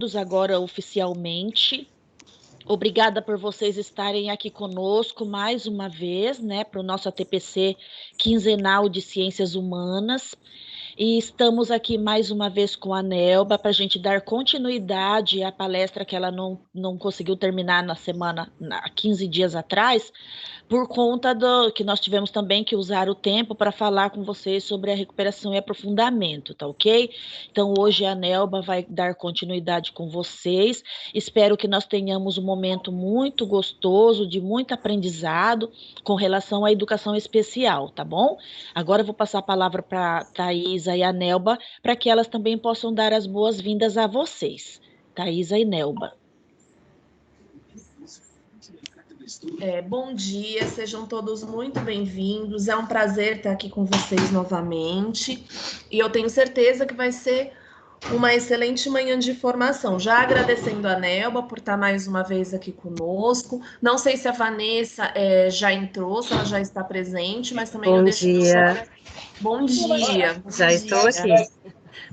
agora oficialmente. Obrigada por vocês estarem aqui conosco mais uma vez, né, para o nosso ATPC quinzenal de Ciências Humanas. E estamos aqui mais uma vez com a Nelba para a gente dar continuidade à palestra que ela não conseguiu terminar há 15 dias atrás, por conta do que nós tivemos também que usar o tempo para falar com vocês sobre a recuperação e aprofundamento, tá ok? Então, hoje a Nelba vai dar continuidade com vocês. Espero que nós tenhamos um momento muito gostoso, de muito aprendizado com relação à educação especial, tá bom? Agora eu vou passar a palavra para a Thaisa e a Nelba, para que elas também possam dar as boas-vindas a vocês. Thaisa e Nelba. Bom dia, sejam todos muito bem-vindos. É um prazer estar aqui com vocês novamente. E eu tenho certeza que vai ser uma excelente manhã de formação. Já agradecendo a Nelba por estar mais uma vez aqui conosco. Não sei se a Vanessa já entrou, se ela já está presente, mas também eu deixo... Bom dia. Já estou aqui.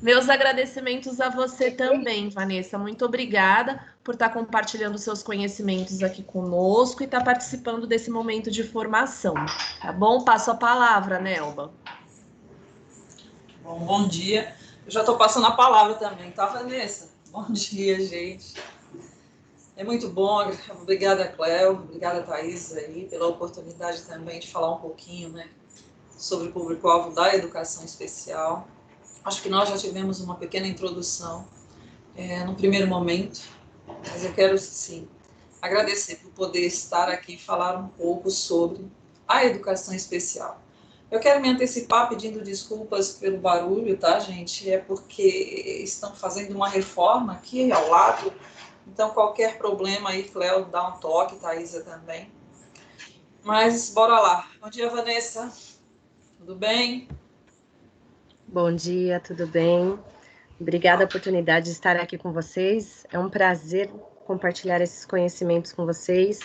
Meus agradecimentos a você também, Vanessa. Muito obrigada por estar compartilhando seus conhecimentos aqui conosco e estar participando desse momento de formação. Tá bom? Passo a palavra, Nelba. Bom dia. Eu já estou passando a palavra também, tá, Vanessa? Bom dia, gente. É muito bom. Obrigada, Cléo. Obrigada, Thaisa, aí, pela oportunidade também de falar um pouquinho, né, sobre o público-alvo da educação especial. Acho que nós já tivemos uma pequena introdução no primeiro momento, mas eu quero, sim, agradecer por poder estar aqui e falar um pouco sobre a educação especial. Eu quero me antecipar pedindo desculpas pelo barulho, tá, gente? É porque estão fazendo uma reforma aqui ao lado, então qualquer problema aí, Cléo, dá um toque, Thaisa também. Mas bora lá. Bom dia, Vanessa. Tudo bem? Bom dia, tudo bem? Obrigada a oportunidade de estar aqui com vocês. É um prazer compartilhar esses conhecimentos com vocês.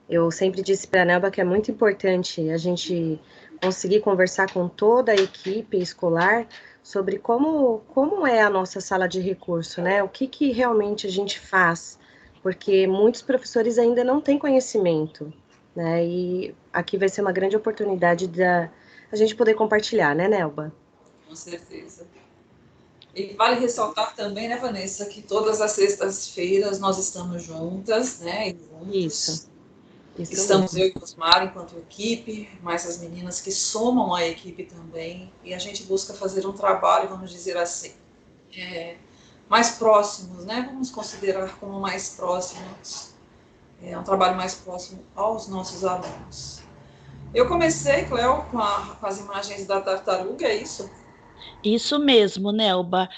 Eu sempre disse para a Nelba que é muito importante a gente conseguir conversar com toda a equipe escolar sobre como é a nossa sala de recurso, né? O que realmente a gente faz, porque muitos professores ainda não têm conhecimento, né? E aqui vai ser uma grande oportunidade da a gente poder compartilhar, né, Nelba? Com certeza. E vale ressaltar também, né, Vanessa, que todas as sextas-feiras nós estamos juntas, né? E juntos. Isso estamos mesmo. Eu e Osmar enquanto equipe, mais as meninas que somam a equipe também, e a gente busca fazer um trabalho, vamos dizer assim, mais próximos, né? Vamos considerar como mais próximos, um trabalho mais próximo aos nossos alunos. Eu comecei, Cléo, com as imagens da tartaruga, é isso? Isso mesmo, Nelba.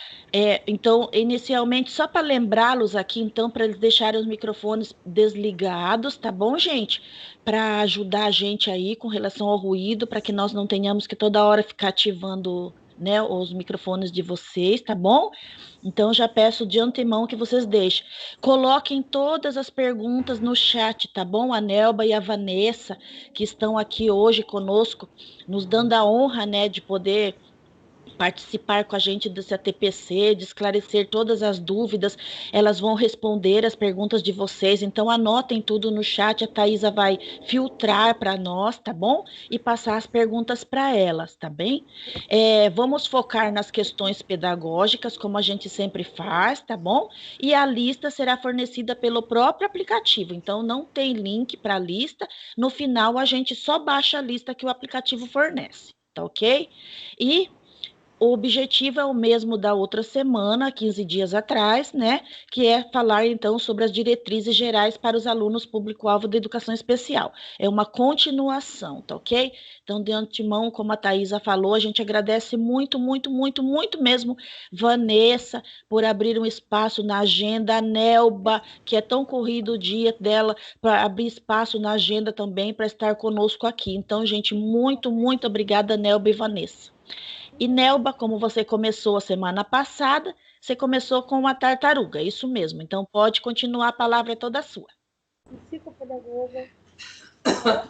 Então, inicialmente, só para lembrá-los aqui, então, para eles deixarem os microfones desligados, tá bom, gente? Para ajudar a gente aí com relação ao ruído, para que nós não tenhamos que toda hora ficar ativando, né, os microfones de vocês, tá bom? Então, já peço de antemão que vocês deixem. Coloquem todas as perguntas no chat, tá bom? A Nelba e a Vanessa, que estão aqui hoje conosco, nos dando a honra, né, de poder participar com a gente desse ATPC, de esclarecer todas as dúvidas, elas vão responder as perguntas de vocês, então anotem tudo no chat, a Thaisa vai filtrar para nós, tá bom? E passar as perguntas para elas, tá bem? Vamos focar nas questões pedagógicas, como a gente sempre faz, tá bom? E a lista será fornecida pelo próprio aplicativo, então não tem link para a lista, no final a gente só baixa a lista que o aplicativo fornece, tá ok? E o objetivo é o mesmo da outra semana, 15 dias atrás, né? Que é falar, então, sobre as diretrizes gerais para os alunos público-alvo da educação especial. É uma continuação, tá ok? Então, de antemão, como a Thaisa falou, a gente agradece muito, muito, muito, muito mesmo, Vanessa, por abrir um espaço na agenda, a Nelba, que é tão corrido o dia dela, para abrir espaço na agenda também, para estar conosco aqui. Então, gente, muito, muito obrigada, Nelba e Vanessa. E Nelba, como você começou a semana passada, você começou com uma tartaruga, isso mesmo. Então pode continuar, a palavra é toda sua. Psicopedagoga.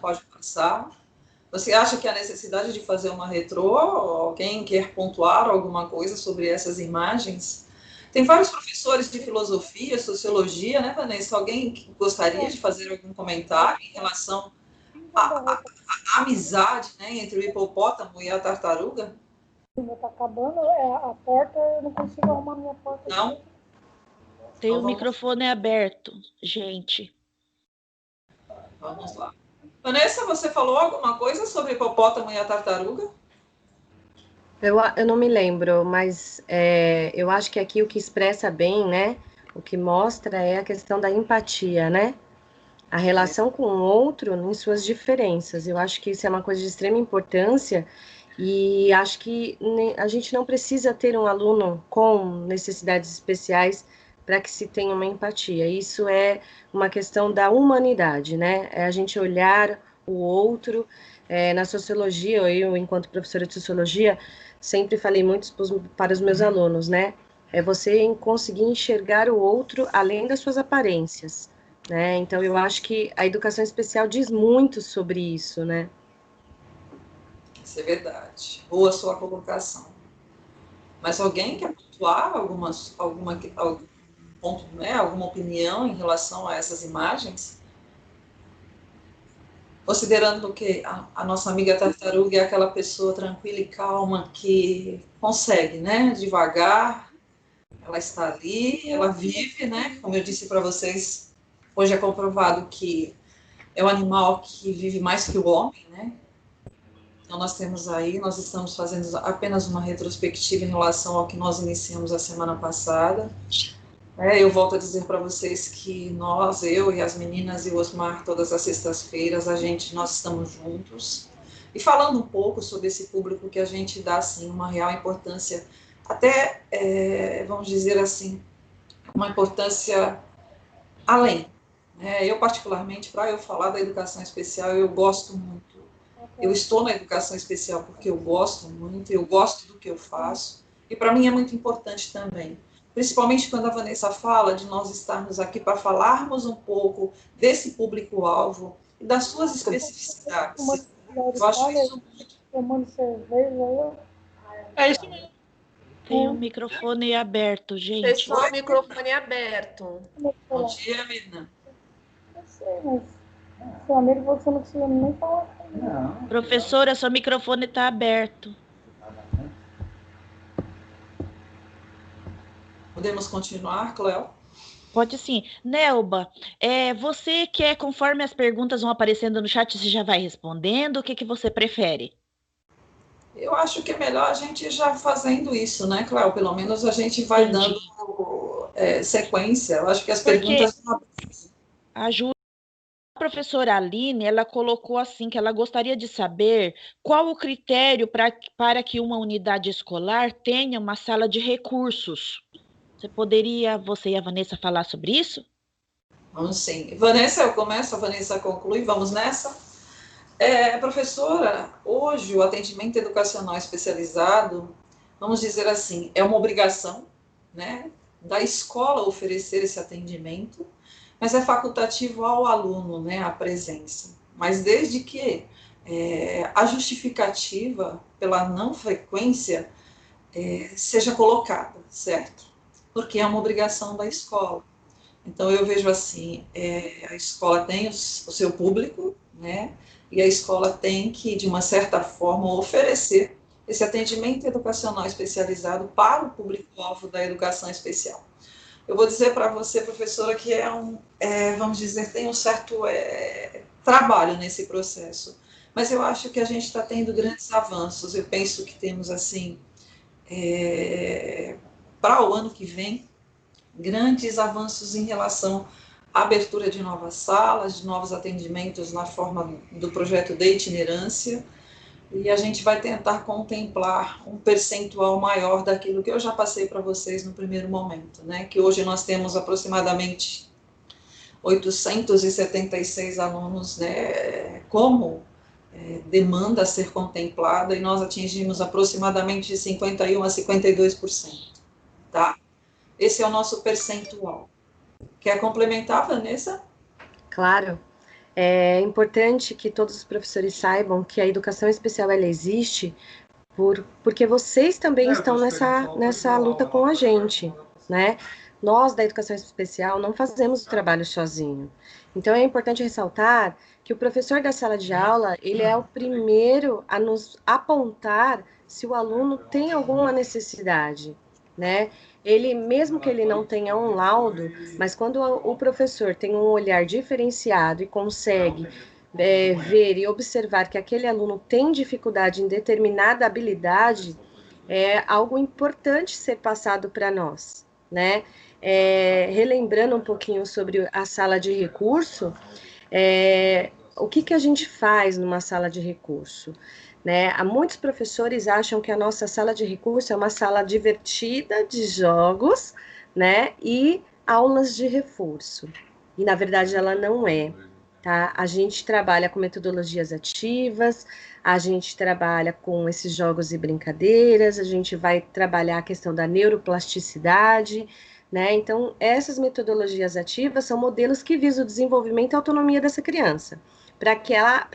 Pode passar. Você acha que há necessidade de fazer uma retrô? Alguém quer pontuar alguma coisa sobre essas imagens? Tem vários professores de filosofia, sociologia, né, Vanessa? Alguém que gostaria de fazer algum comentário em relação à amizade, né, entre o hipopótamo e a tartaruga? Está acabando, a porta, eu não consigo arrumar minha porta. Não? Tem Então, o microfone aberto, gente. Vamos lá. Vanessa, você falou alguma coisa sobre o hipopótamo e a tartaruga? Eu não me lembro, mas eu acho que aqui o que expressa bem, né? O que mostra é a questão da empatia, né? A relação com o outro em suas diferenças. Eu acho que isso é uma coisa de extrema importância e acho que a gente não precisa ter um aluno com necessidades especiais para que se tenha uma empatia. Isso é uma questão da humanidade, né? É a gente olhar o outro. Na sociologia, eu, enquanto professora de sociologia, sempre falei muito para os meus alunos, né? É você conseguir enxergar o outro além das suas aparências, né? Então, eu acho que a educação especial diz muito sobre isso, né? Isso é verdade. Boa sua colocação. Mas alguém quer pontuar algum ponto, né, alguma opinião em relação a essas imagens? Considerando que a nossa amiga tartaruga é aquela pessoa tranquila e calma que consegue, né, devagar, ela está ali, ela vive, né, como eu disse para vocês, hoje é comprovado que é um animal que vive mais que o homem, né? Então nós estamos fazendo apenas uma retrospectiva em relação ao que nós iniciamos a semana passada. Eu volto a dizer para vocês que eu e as meninas e o Osmar, todas as sextas-feiras, nós estamos juntos. E falando um pouco sobre esse público que a gente dá, assim, uma real importância, até, vamos dizer assim, uma importância além. Eu, particularmente, para eu falar da educação especial, eu gosto muito. Eu estou na educação especial porque eu gosto muito, eu gosto do que eu faço, e para mim é muito importante também. Principalmente quando a Vanessa fala de nós estarmos aqui para falarmos um pouco desse público-alvo e das suas especificidades. Eu acho isso muito... Tomando cerveja, É isso mesmo. Tem o microfone aberto, gente. Pessoal, o microfone aberto. Bom dia, Mirna. Eu sei, mas seu amigo, você não precisa nem falar. Não. Professora, seu microfone está aberto. Podemos continuar, Cléo? Pode sim. Nelba, você quer, conforme as perguntas vão aparecendo no chat, você já vai respondendo? O que você prefere? Eu acho que é melhor a gente já fazendo isso, né, Cléo? Pelo menos a gente vai dando sequência. Eu acho que as perguntas... A professora Aline, ela colocou assim, que ela gostaria de saber qual o critério para que uma unidade escolar tenha uma sala de recursos. Você e a Vanessa falar sobre isso? Vamos sim. Vanessa, eu começo, a Vanessa conclui, vamos nessa? Professora, hoje o atendimento educacional especializado, vamos dizer assim, é uma obrigação, né, da escola oferecer esse atendimento, mas é facultativo ao aluno, né, a presença. Mas desde que a justificativa pela não frequência seja colocada, certo? Porque é uma obrigação da escola. Então, eu vejo assim, a escola tem o seu público, né? E a escola tem que, de uma certa forma, oferecer esse atendimento educacional especializado para o público-alvo da educação especial. Eu vou dizer para você, professora, que vamos dizer, tem um certo trabalho nesse processo. Mas eu acho que a gente está tendo grandes avanços. Eu penso que temos, assim, para o ano que vem, grandes avanços em relação à abertura de novas salas, de novos atendimentos na forma do projeto de itinerância, e a gente vai tentar contemplar um percentual maior daquilo que eu já passei para vocês no primeiro momento, né? Que hoje nós temos aproximadamente 876 alunos, né, como demanda a ser contemplada, e nós atingimos aproximadamente de 51% a 52%, tá? Esse é o nosso percentual. Quer complementar, Vanessa? Claro. É importante que todos os professores saibam que a educação especial ela existe porque vocês também estão nessa luta com a gente. né? Nós, da educação especial, não fazemos o trabalho sozinho. Então, é importante ressaltar que o professor da sala de aula, ele é o primeiro a nos apontar se o aluno tem alguma necessidade, né? Ele, mesmo que ele não tenha um laudo, mas quando o professor tem um olhar diferenciado e consegue ver e observar que aquele aluno tem dificuldade em determinada habilidade, é algo importante ser passado para nós, né? Relembrando um pouquinho sobre a sala de recurso, o que a gente faz numa sala de recurso? Né? Há muitos professores acham que a nossa sala de recurso é uma sala divertida de jogos, né? E aulas de reforço. E, na verdade, ela não é. Tá? A gente trabalha com metodologias ativas, a gente trabalha com esses jogos e brincadeiras, a gente vai trabalhar a questão da neuroplasticidade, né? Então, essas metodologias ativas são modelos que visam o desenvolvimento e a autonomia dessa criança, para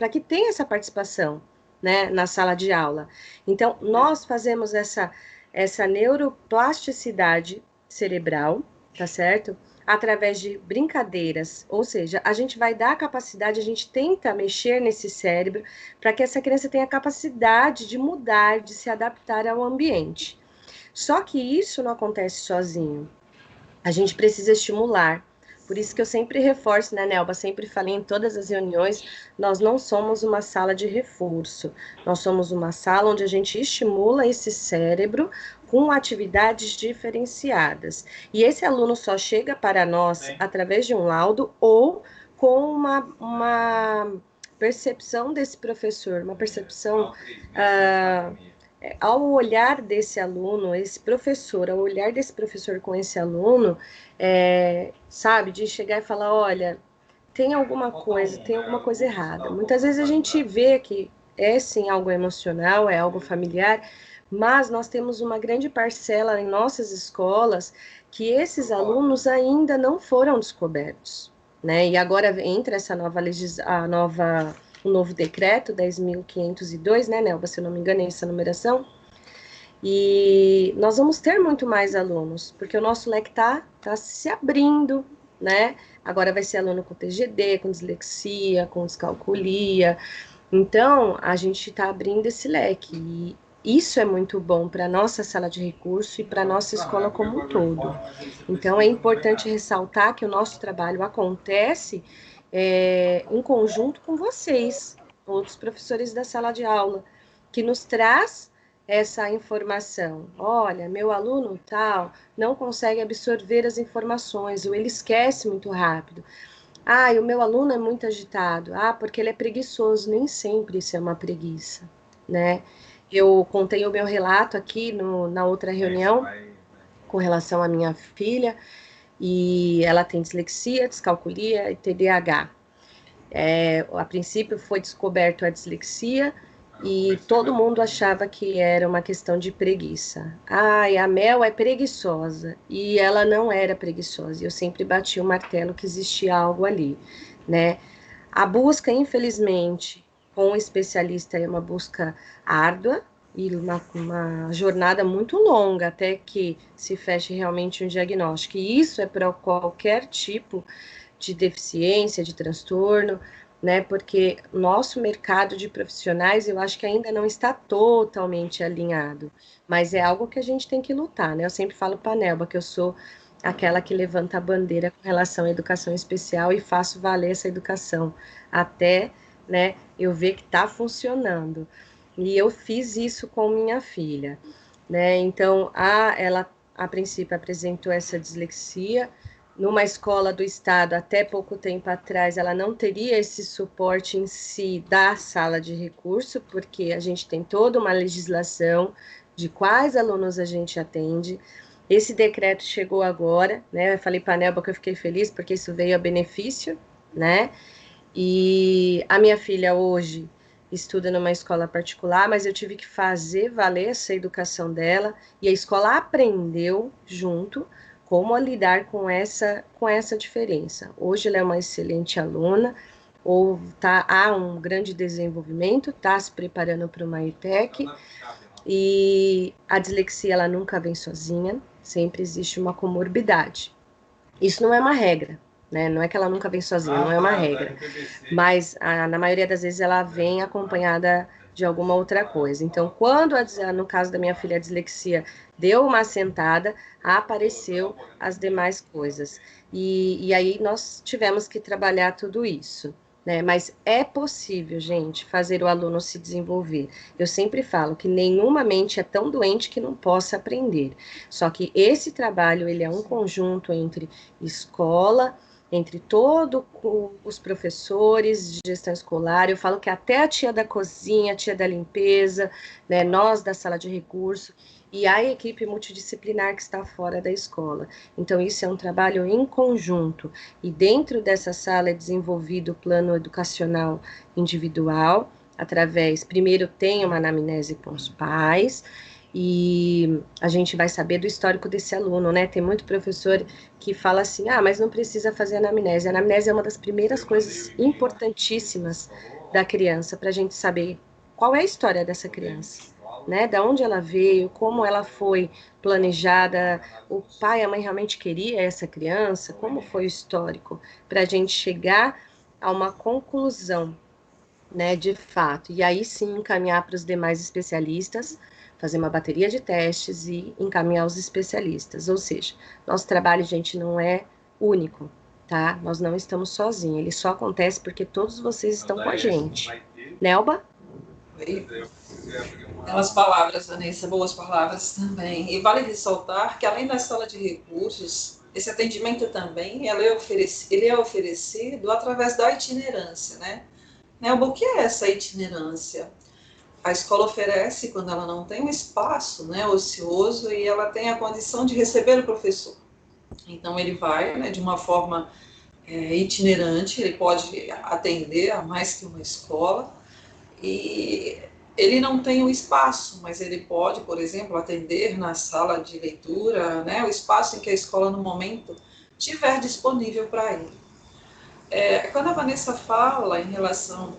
que tenha essa participação, né, na sala de aula. Então, nós fazemos essa neuroplasticidade cerebral, tá certo? Através de brincadeiras, ou seja, a gente vai dar a capacidade, a gente tenta mexer nesse cérebro para que essa criança tenha a capacidade de mudar, de se adaptar ao ambiente. Só que isso não acontece sozinho. A gente precisa estimular. Por isso que eu sempre reforço, né, Nelba? Sempre falei em todas as reuniões, nós não somos uma sala de reforço. Nós somos uma sala onde a gente estimula esse cérebro com atividades diferenciadas. E esse aluno só chega para nós através de um laudo ou com uma percepção desse professor, uma percepção ao olhar desse aluno, esse professor, ao olhar desse professor com esse aluno, sabe, de chegar e falar, olha, tem alguma coisa errada. Muitas vezes a gente vê que é sim algo emocional, é algo familiar, mas nós temos uma grande parcela em nossas escolas que esses alunos ainda não foram descobertos, né? E agora entra essa o novo decreto 10.502, né, Nelba, se eu não me engano, é essa numeração, e nós vamos ter muito mais alunos, porque o nosso leque tá se abrindo, né? Agora vai ser aluno com TGD, com dislexia, com descalculia. Então, a gente está abrindo esse leque. E isso é muito bom para a nossa sala de recurso e para a nossa escola como um todo. Então, é importante ressaltar que o nosso trabalho acontece em conjunto com vocês, outros professores da sala de aula, que nos traz essa informação. Olha, meu aluno tal não consegue absorver as informações, ou ele esquece muito rápido. Ah, e o meu aluno é muito agitado. Ah, porque ele é preguiçoso. Nem sempre isso é uma preguiça, né? Eu contei o meu relato aqui na outra reunião com relação à minha filha, e ela tem dislexia, descalculia e TDAH. A princípio foi descoberto a dislexia, e todo mundo achava que era uma questão de preguiça. Ah, e a Mel é preguiçosa. E ela não era preguiçosa. Eu sempre bati o martelo que existia algo ali, né? A busca, infelizmente, com um especialista é uma busca árdua e uma jornada muito longa até que se feche realmente um diagnóstico. E isso é para qualquer tipo de deficiência, de transtorno, né? Porque o nosso mercado de profissionais, eu acho que ainda não está totalmente alinhado, mas é algo que a gente tem que lutar, né? Eu sempre falo para a Nelba que eu sou aquela que levanta a bandeira com relação à educação especial e faço valer essa educação até, né, eu ver que está funcionando. E eu fiz isso com minha filha, né? Então, ela a princípio apresentou essa dislexia. Numa escola do estado, até pouco tempo atrás, ela não teria esse suporte em si da sala de recurso, porque a gente tem toda uma legislação de quais alunos a gente atende. Esse decreto chegou agora, né? Eu falei para a Nelba que eu fiquei feliz, porque isso veio a benefício, né? E a minha filha hoje estuda numa escola particular, mas eu tive que fazer valer essa educação dela, e a escola aprendeu junto como lidar com essa diferença. Hoje ela é uma excelente aluna, há um grande desenvolvimento, está se preparando para uma ETEC, e a dislexia ela nunca vem sozinha, sempre existe uma comorbidade. Isso não é uma regra, né? Não é que ela nunca vem sozinha, não é uma regra. Mas na maioria das vezes ela vem acompanhada de alguma outra coisa. Então, quando, no caso da minha filha, a dislexia deu uma assentada, apareceu as demais coisas. E aí nós tivemos que trabalhar tudo isso, né? Mas é possível, gente, fazer o aluno se desenvolver. Eu sempre falo que nenhuma mente é tão doente que não possa aprender. Só que esse trabalho, ele é um conjunto entre escola, entre todos os professores de gestão escolar. Eu falo que até a tia da cozinha, a tia da limpeza, né, nós da sala de recurso e a equipe multidisciplinar que está fora da escola. Então, isso é um trabalho em conjunto. E dentro dessa sala é desenvolvido o plano educacional individual, primeiro tem uma anamnese com os pais, e a gente vai saber do histórico desse aluno, né? Tem muito professor que fala assim, mas não precisa fazer anamnese. A anamnese é uma das primeiras coisas importantíssimas da criança, para a gente saber qual é a história dessa criança, né? Da onde ela veio, como ela foi planejada, o pai e a mãe realmente queria essa criança, como foi o histórico, para a gente chegar a uma conclusão, né, de fato. E aí sim encaminhar para os demais especialistas, fazer uma bateria de testes e encaminhar os especialistas. Ou seja, nosso trabalho, gente, não é único, tá? Nós não estamos sozinhos. Ele só acontece porque todos vocês estão com a gente. Nelba? Belas palavras, Vanessa, boas palavras também. E vale ressaltar que, além da sala de recursos, esse atendimento também ele é oferecido através da itinerância, né? Nelba, o que é essa itinerância? A escola oferece quando ela não tem um espaço, né, ocioso, e ela tem a condição de receber o professor. Então, ele vai, né, de uma forma itinerante, ele pode atender a mais que uma escola, e ele não tem um espaço, mas ele pode, por exemplo, atender na sala de leitura, né, o espaço em que a escola, no momento, tiver disponível para ele. Quando a Vanessa fala em relação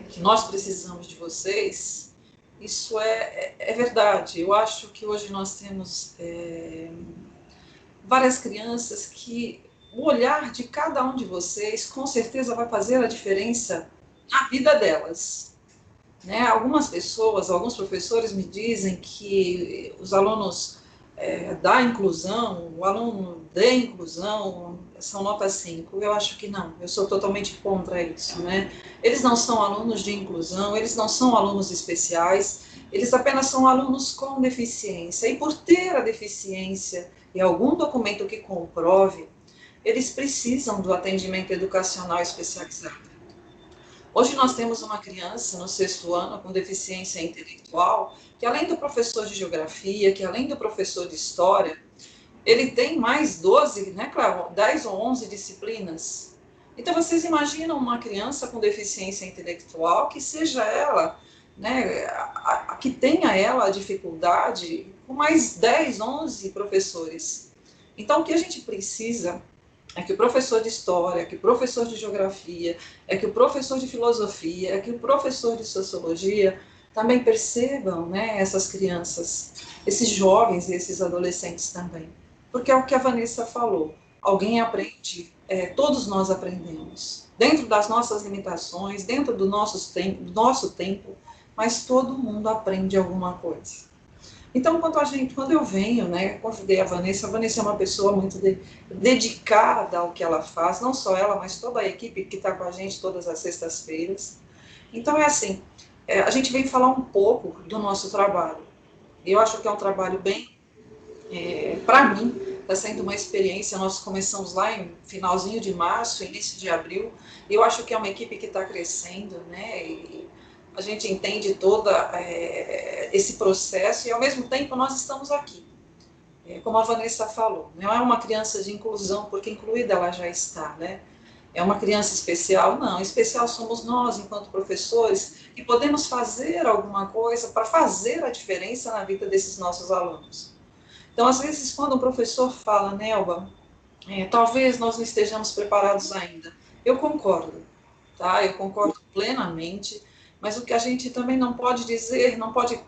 que nós precisamos de vocês, isso é verdade. Eu acho que hoje nós temos várias crianças que o olhar de cada um de vocês com certeza vai fazer a diferença na vida delas. Né? Algumas pessoas, alguns professores me dizem que os alunos da inclusão, o aluno de inclusão, são nota 5. Eu acho que não, eu sou totalmente contra isso, né? Eles não são alunos de inclusão, eles não são alunos especiais, eles apenas são alunos com deficiência, e por ter a deficiência e algum documento que comprove, eles precisam do atendimento educacional especializado. Hoje nós temos uma criança no 6º ano com deficiência intelectual, que além do professor de geografia, que além do professor de história, ele tem mais 12, né, claro, 10 ou 11 disciplinas. Então, vocês imaginam uma criança com deficiência intelectual, que seja ela, né, que tenha ela a dificuldade, com mais 10, 11 professores. Então, o que a gente precisa é que o professor de história, que o professor de geografia, é que o professor de filosofia, é que o professor de sociologia também percebam, né, essas crianças, esses jovens e esses adolescentes também. Porque é o que a Vanessa falou, alguém aprende, todos nós aprendemos, dentro das nossas limitações, dentro do nosso tempo, mas todo mundo aprende alguma coisa. Então, quando eu venho, né, convidei a Vanessa é uma pessoa muito dedicada ao que ela faz, não só ela, mas toda a equipe que está com a gente todas as sextas-feiras. Então, assim, a gente vem falar um pouco do nosso trabalho. Eu acho que é um trabalho bem, para mim, está sendo uma experiência. Nós começamos lá em finalzinho de março, início de abril, e eu acho que é uma equipe que está crescendo, né, e a gente entende todo esse processo, e ao mesmo tempo nós estamos aqui. Como a Vanessa falou, não é uma criança de inclusão, porque incluída ela já está, né? É uma criança especial? Não, especial somos nós, enquanto professores, que podemos fazer alguma coisa para fazer a diferença na vida desses nossos alunos. Então, às vezes, quando o professor fala, Nelba, talvez nós não estejamos preparados ainda, eu concordo, tá? Eu concordo plenamente, mas o que a gente também não pode dizer, não pode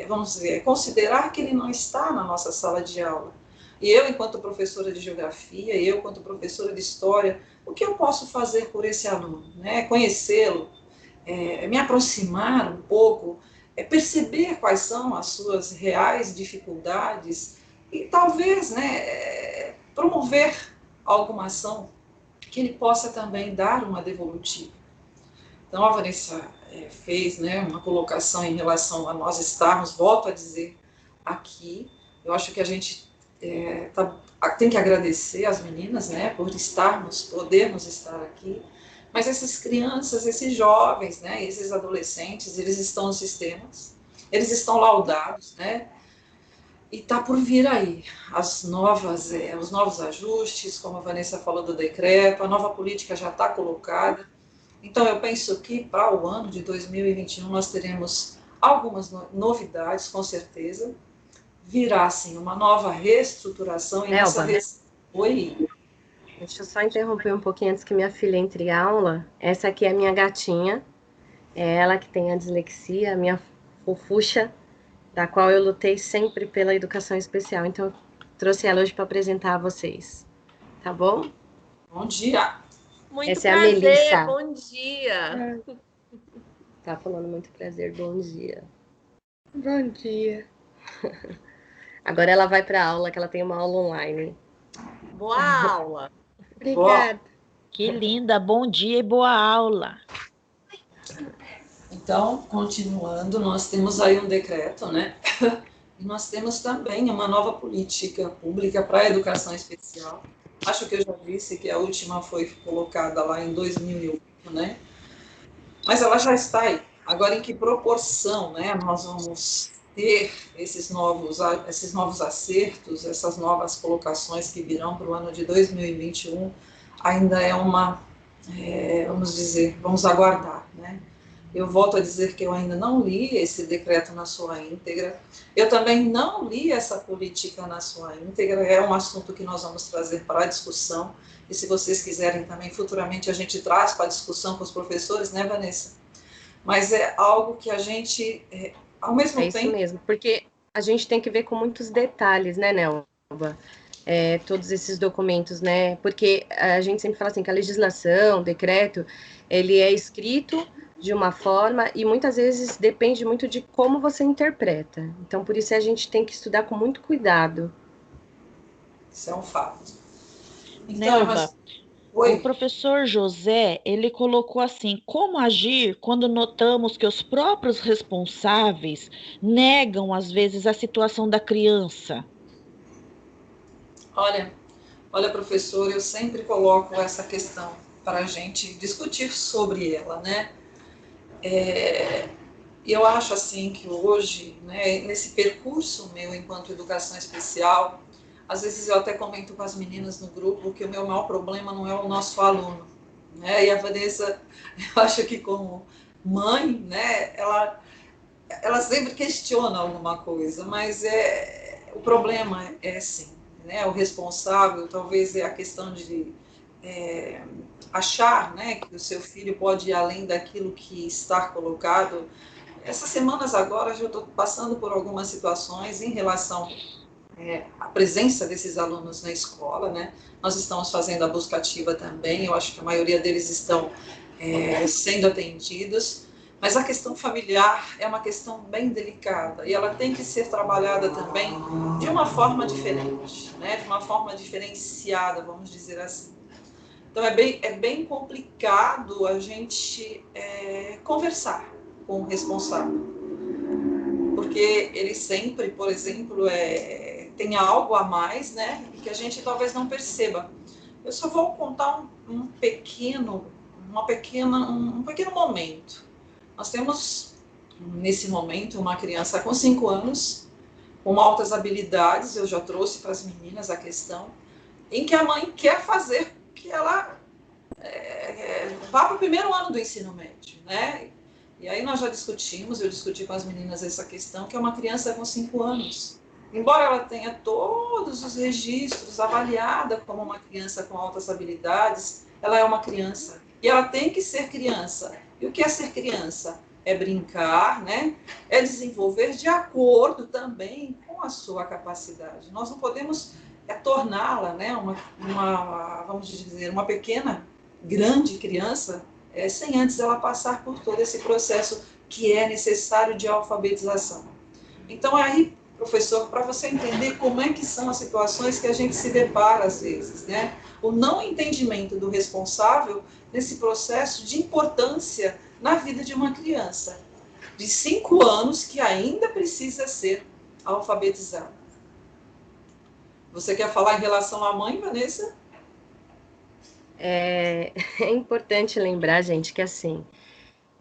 vamos dizer, considerar que ele não está na nossa sala de aula. E eu, enquanto professora de geografia, eu, enquanto professora de história, o que eu posso fazer por esse aluno? Né? Conhecê-lo, me aproximar um pouco, perceber quais são as suas reais dificuldades e talvez, né, promover alguma ação que ele possa também dar uma devolutiva. Então, a Vanessa fez, né, uma colocação em relação a nós estarmos, volto a dizer, aqui. Eu acho que a gente tem que agradecer às meninas, né, por podermos estar aqui. Mas essas crianças, esses jovens, né, esses adolescentes, eles estão nos sistemas, eles estão laudados, né, e está por vir aí os novos ajustes, como a Vanessa falou do decreto, a nova política já está colocada. Então, eu penso que para o ano de 2021 nós teremos algumas novidades, com certeza. Virá, sim, uma nova reestruturação. E Oi? Deixa eu só interromper um pouquinho antes que minha filha entre em aula. Essa aqui é a minha gatinha. É ela que tem a dislexia, a minha fofucha, da qual eu lutei sempre pela educação especial. Então, eu trouxe ela hoje para apresentar a vocês. Tá bom? Bom dia! Muito Essa é a prazer, Melissa. bom dia! Tá falando muito prazer, bom dia. Bom dia. Agora ela vai para aula, que ela tem uma aula online. Boa aula! Obrigada. Que linda, bom dia e boa aula. Então, continuando, nós temos aí um decreto, né? E nós temos também uma nova política pública para a educação especial. Acho que eu já disse que a última foi colocada lá em 2008, né? Mas ela já está aí. Agora, em que proporção, né, nós vamos ter esses novos acertos, essas novas colocações que virão para o ano de 2021, ainda é vamos aguardar, né? Eu volto a dizer que eu ainda não li esse decreto na sua íntegra. Eu também não li essa política na sua íntegra. É um assunto que nós vamos trazer para a discussão. E se vocês quiserem também, futuramente a gente traz para a discussão com os professores, né, Vanessa? Mas é algo que a gente, ao mesmo tempo... É isso mesmo, porque a gente tem que ver com muitos detalhes, né, Nelva? Todos esses documentos, né? Porque a gente sempre fala assim que a legislação, o decreto, ele é escrito de uma forma e muitas vezes depende muito de como você interpreta. Então, por isso a gente tem que estudar com muito cuidado. Isso é um fato. Então, Nelva, o professor José, ele colocou assim, como agir quando notamos que os próprios responsáveis negam, às vezes, a situação da criança? Olha, professor, eu sempre coloco essa questão para a gente discutir sobre ela, né? Eu acho assim que hoje, né, nesse percurso meu enquanto educação especial, às vezes eu até comento com as meninas no grupo que o meu maior problema não é o nosso aluno, né? E a Vanessa, eu acho que como mãe, né, ela sempre questiona alguma coisa, mas o problema é sim, né? O responsável talvez é a questão de achar, né, que o seu filho pode ir além daquilo que está colocado. Essas semanas agora eu estou passando por algumas situações em relação à presença desses alunos na escola, né? Nós estamos fazendo a busca ativa também, eu acho que a maioria deles estão sendo atendidos, mas a questão familiar é uma questão bem delicada e ela tem que ser trabalhada também de uma forma diferente, né? De uma forma diferenciada, vamos dizer assim. Então, é bem complicado a gente conversar com o responsável, porque ele sempre, por exemplo, tem algo a mais, né, e que a gente talvez não perceba. Eu só vou contar um pequeno momento. Nós temos, nesse momento, uma criança com 5 anos, com altas habilidades, eu já trouxe para as meninas a questão, em que a mãe quer fazer que ela vá para o primeiro ano do ensino médio, né? E aí nós já discutimos, eu discuti com as meninas essa questão, que é uma criança com 5 anos. Embora ela tenha todos os registros, avaliada como uma criança com altas habilidades, ela é uma criança. E ela tem que ser criança. E o que é ser criança? é brincar, né? É desenvolver de acordo também com a sua capacidade. Nós não podemos torná-la, né, vamos dizer, uma pequena, grande criança, sem antes ela passar por todo esse processo que é necessário de alfabetização. Então, aí, professor, para você entender como é que são as situações que a gente se depara às vezes, né? O não entendimento do responsável nesse processo de importância na vida de uma criança de 5 anos que ainda precisa ser alfabetizada. Você quer falar em relação à mãe, Vanessa? É importante lembrar, gente, que assim,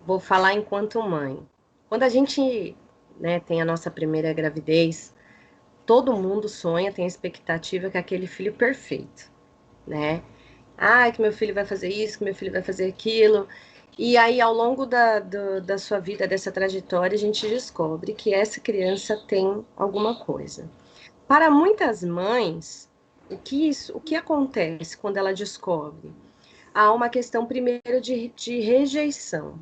vou falar enquanto mãe. Quando a gente, né, tem a nossa primeira gravidez, todo mundo sonha, tem a expectativa que é aquele filho perfeito, né? Ah, que meu filho vai fazer isso, que meu filho vai fazer aquilo. E aí, ao longo da sua vida, dessa trajetória, a gente descobre que essa criança tem alguma coisa. Para muitas mães, o que acontece quando ela descobre? Há uma questão, primeiro, de rejeição,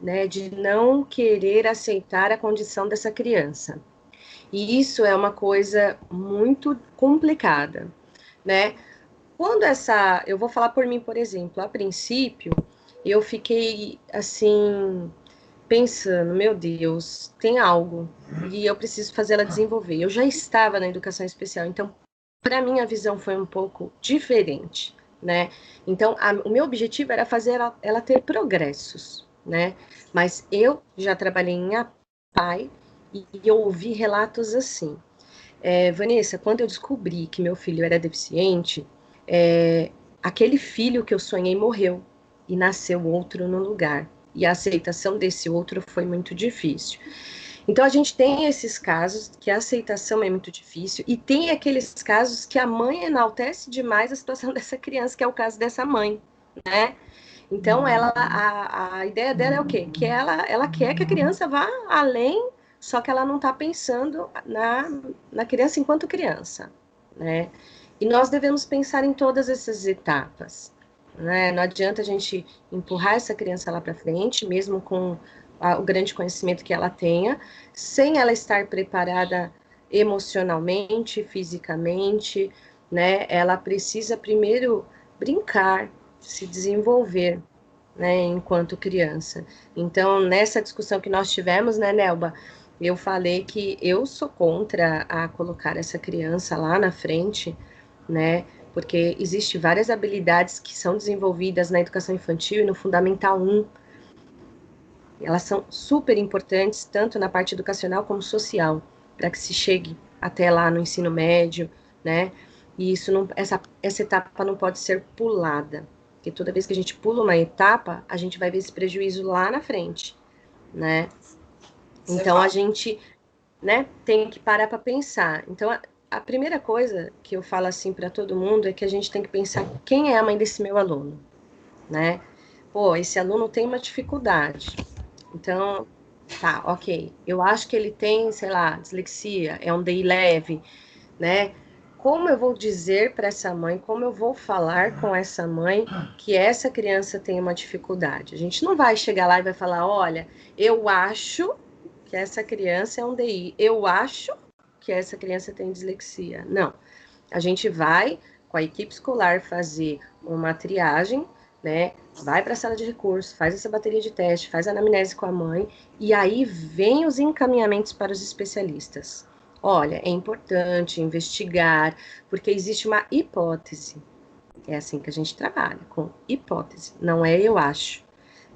né? De não querer aceitar a condição dessa criança. E isso é uma coisa muito complicada, né? Eu vou falar por mim, por exemplo, a princípio, eu fiquei assim, pensando, meu Deus, tem algo, e eu preciso fazer ela desenvolver. Eu já estava na educação especial, então, para mim, a visão foi um pouco diferente, né? Então, o meu objetivo era fazer ela ter progressos, né? Mas eu já trabalhei em APAE e eu ouvi relatos assim. Vanessa, quando eu descobri que meu filho era deficiente, aquele filho que eu sonhei morreu e nasceu outro no lugar. E a aceitação desse outro foi muito difícil. Então, a gente tem esses casos que a aceitação é muito difícil, e tem aqueles casos que a mãe enaltece demais a situação dessa criança, que é o caso dessa mãe, né? Então, a ideia dela é o quê? Que ela quer que a criança vá além, só que ela não está pensando na criança enquanto criança, né? E nós devemos pensar em todas essas etapas, né? Não adianta a gente empurrar essa criança lá para frente, mesmo com o grande conhecimento que ela tenha, sem ela estar preparada emocionalmente, fisicamente, né? Ela precisa primeiro brincar, se desenvolver, né, enquanto criança. Então, nessa discussão que nós tivemos, né, Nelba, eu falei que eu sou contra a colocar essa criança lá na frente, né, porque existe várias habilidades que são desenvolvidas na educação infantil e no Fundamental 1. Elas são super importantes, tanto na parte educacional como social, para que se chegue até lá no ensino médio, né, e essa etapa não pode ser pulada, porque toda vez que a gente pula uma etapa, a gente vai ver esse prejuízo lá na frente, né? Então, a gente, né, tem que parar para pensar. Então, a primeira coisa que eu falo assim para todo mundo é que a gente tem que pensar quem é a mãe desse meu aluno, né? Pô, esse aluno tem uma dificuldade. Então, tá, ok. Eu acho que ele tem, sei lá, dislexia, é um DI leve, né? Como eu vou dizer para essa mãe, como eu vou falar com essa mãe que essa criança tem uma dificuldade? A gente não vai chegar lá e vai falar, olha, eu acho que essa criança é um DI, eu acho que essa criança tem dislexia. Não, a gente vai com a equipe escolar fazer uma triagem, né? Vai para a sala de recursos, faz essa bateria de teste, faz a anamnese com a mãe, e aí vem os encaminhamentos para os especialistas. Olha, é importante investigar, porque existe uma hipótese. É assim que a gente trabalha, com hipótese, não é eu acho,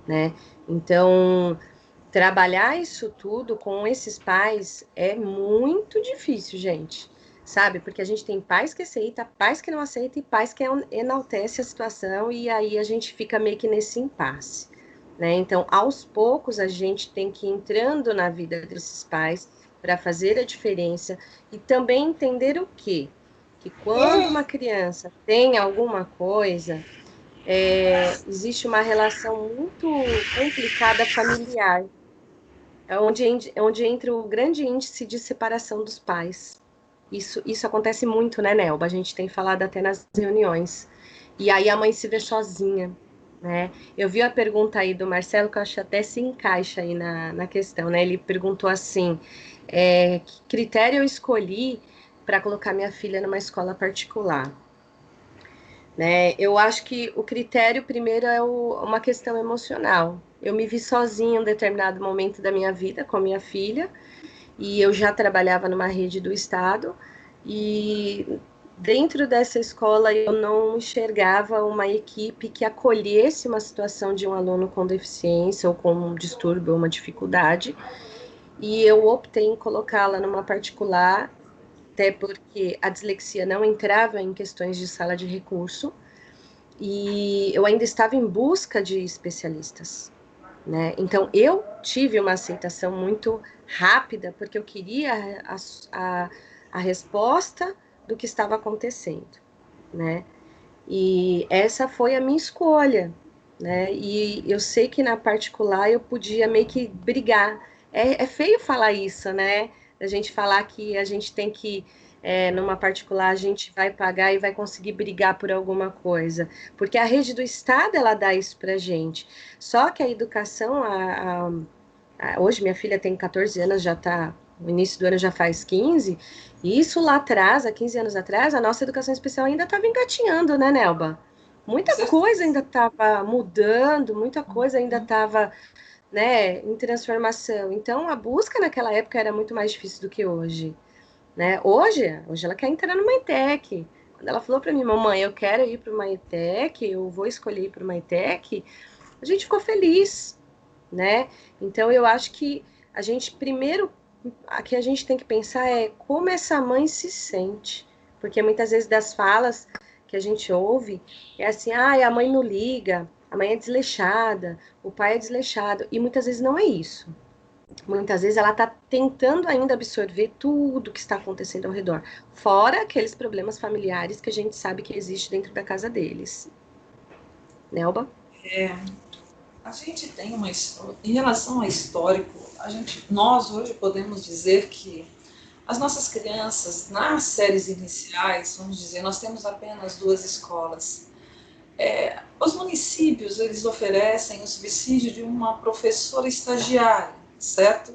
né? Então, trabalhar isso tudo com esses pais é muito difícil, gente, sabe? Porque a gente tem pais que aceitam, pais que não aceitam e pais que enaltecem a situação, e aí a gente fica meio que nesse impasse, né? Então, aos poucos, a gente tem que ir entrando na vida desses pais para fazer a diferença e também entender o quê? Que quando uma criança tem alguma coisa, existe uma relação muito complicada familiar, onde entra o grande índice de separação dos pais. Isso acontece muito, né, Nelba? A gente tem falado até nas reuniões. E aí a mãe se vê sozinha, né? Eu vi a pergunta aí do Marcelo, que eu acho que até se encaixa aí na questão, né? Ele perguntou assim, que critério eu escolhi para colocar minha filha numa escola particular, né? Eu acho que o critério primeiro é uma questão emocional. Eu me vi sozinha em um determinado momento da minha vida com a minha filha, e eu já trabalhava numa rede do estado, e dentro dessa escola eu não enxergava uma equipe que acolhesse uma situação de um aluno com deficiência ou com um distúrbio ou uma dificuldade, e eu optei em colocá-la numa particular, até porque a dislexia não entrava em questões de sala de recurso, e eu ainda estava em busca de especialistas, né? Então eu tive uma aceitação muito rápida, porque eu queria a resposta do que estava acontecendo, né? E essa foi a minha escolha, né? E eu sei que na particular eu podia meio que brigar. É feio falar isso, né? A gente falar que a gente tem que, numa particular, a gente vai pagar e vai conseguir brigar por alguma coisa. Porque a rede do Estado, ela dá isso pra gente. Só que a educação, hoje minha filha tem 14 anos, já está no início do ano já faz 15, e isso lá atrás, há 15 anos atrás, a nossa educação especial ainda estava engatinhando, né, Nelba? Muita coisa ainda estava mudando, muita coisa ainda estava, né, em transformação. Então, a busca naquela época era muito mais difícil do que hoje, né? Hoje ela quer entrar numa ETEC. Quando ela falou para mim, mamãe, eu quero ir para uma ETEC, eu vou escolher ir para uma ETEC, a gente ficou feliz, né? Então eu acho que a gente primeiro que a gente tem que pensar é como essa mãe se sente, porque muitas vezes das falas que a gente ouve é assim, a mãe não liga, a mãe é desleixada, o pai é desleixado, e muitas vezes não é isso. Muitas vezes ela está tentando ainda absorver tudo que está acontecendo ao redor, fora aqueles problemas familiares que a gente sabe que existe dentro da casa deles. Nelba? A gente tem em relação ao histórico, nós hoje podemos dizer que as nossas crianças, nas séries iniciais, vamos dizer, nós temos apenas 2 escolas. Os municípios, eles oferecem o subsídio de uma professora estagiária, certo?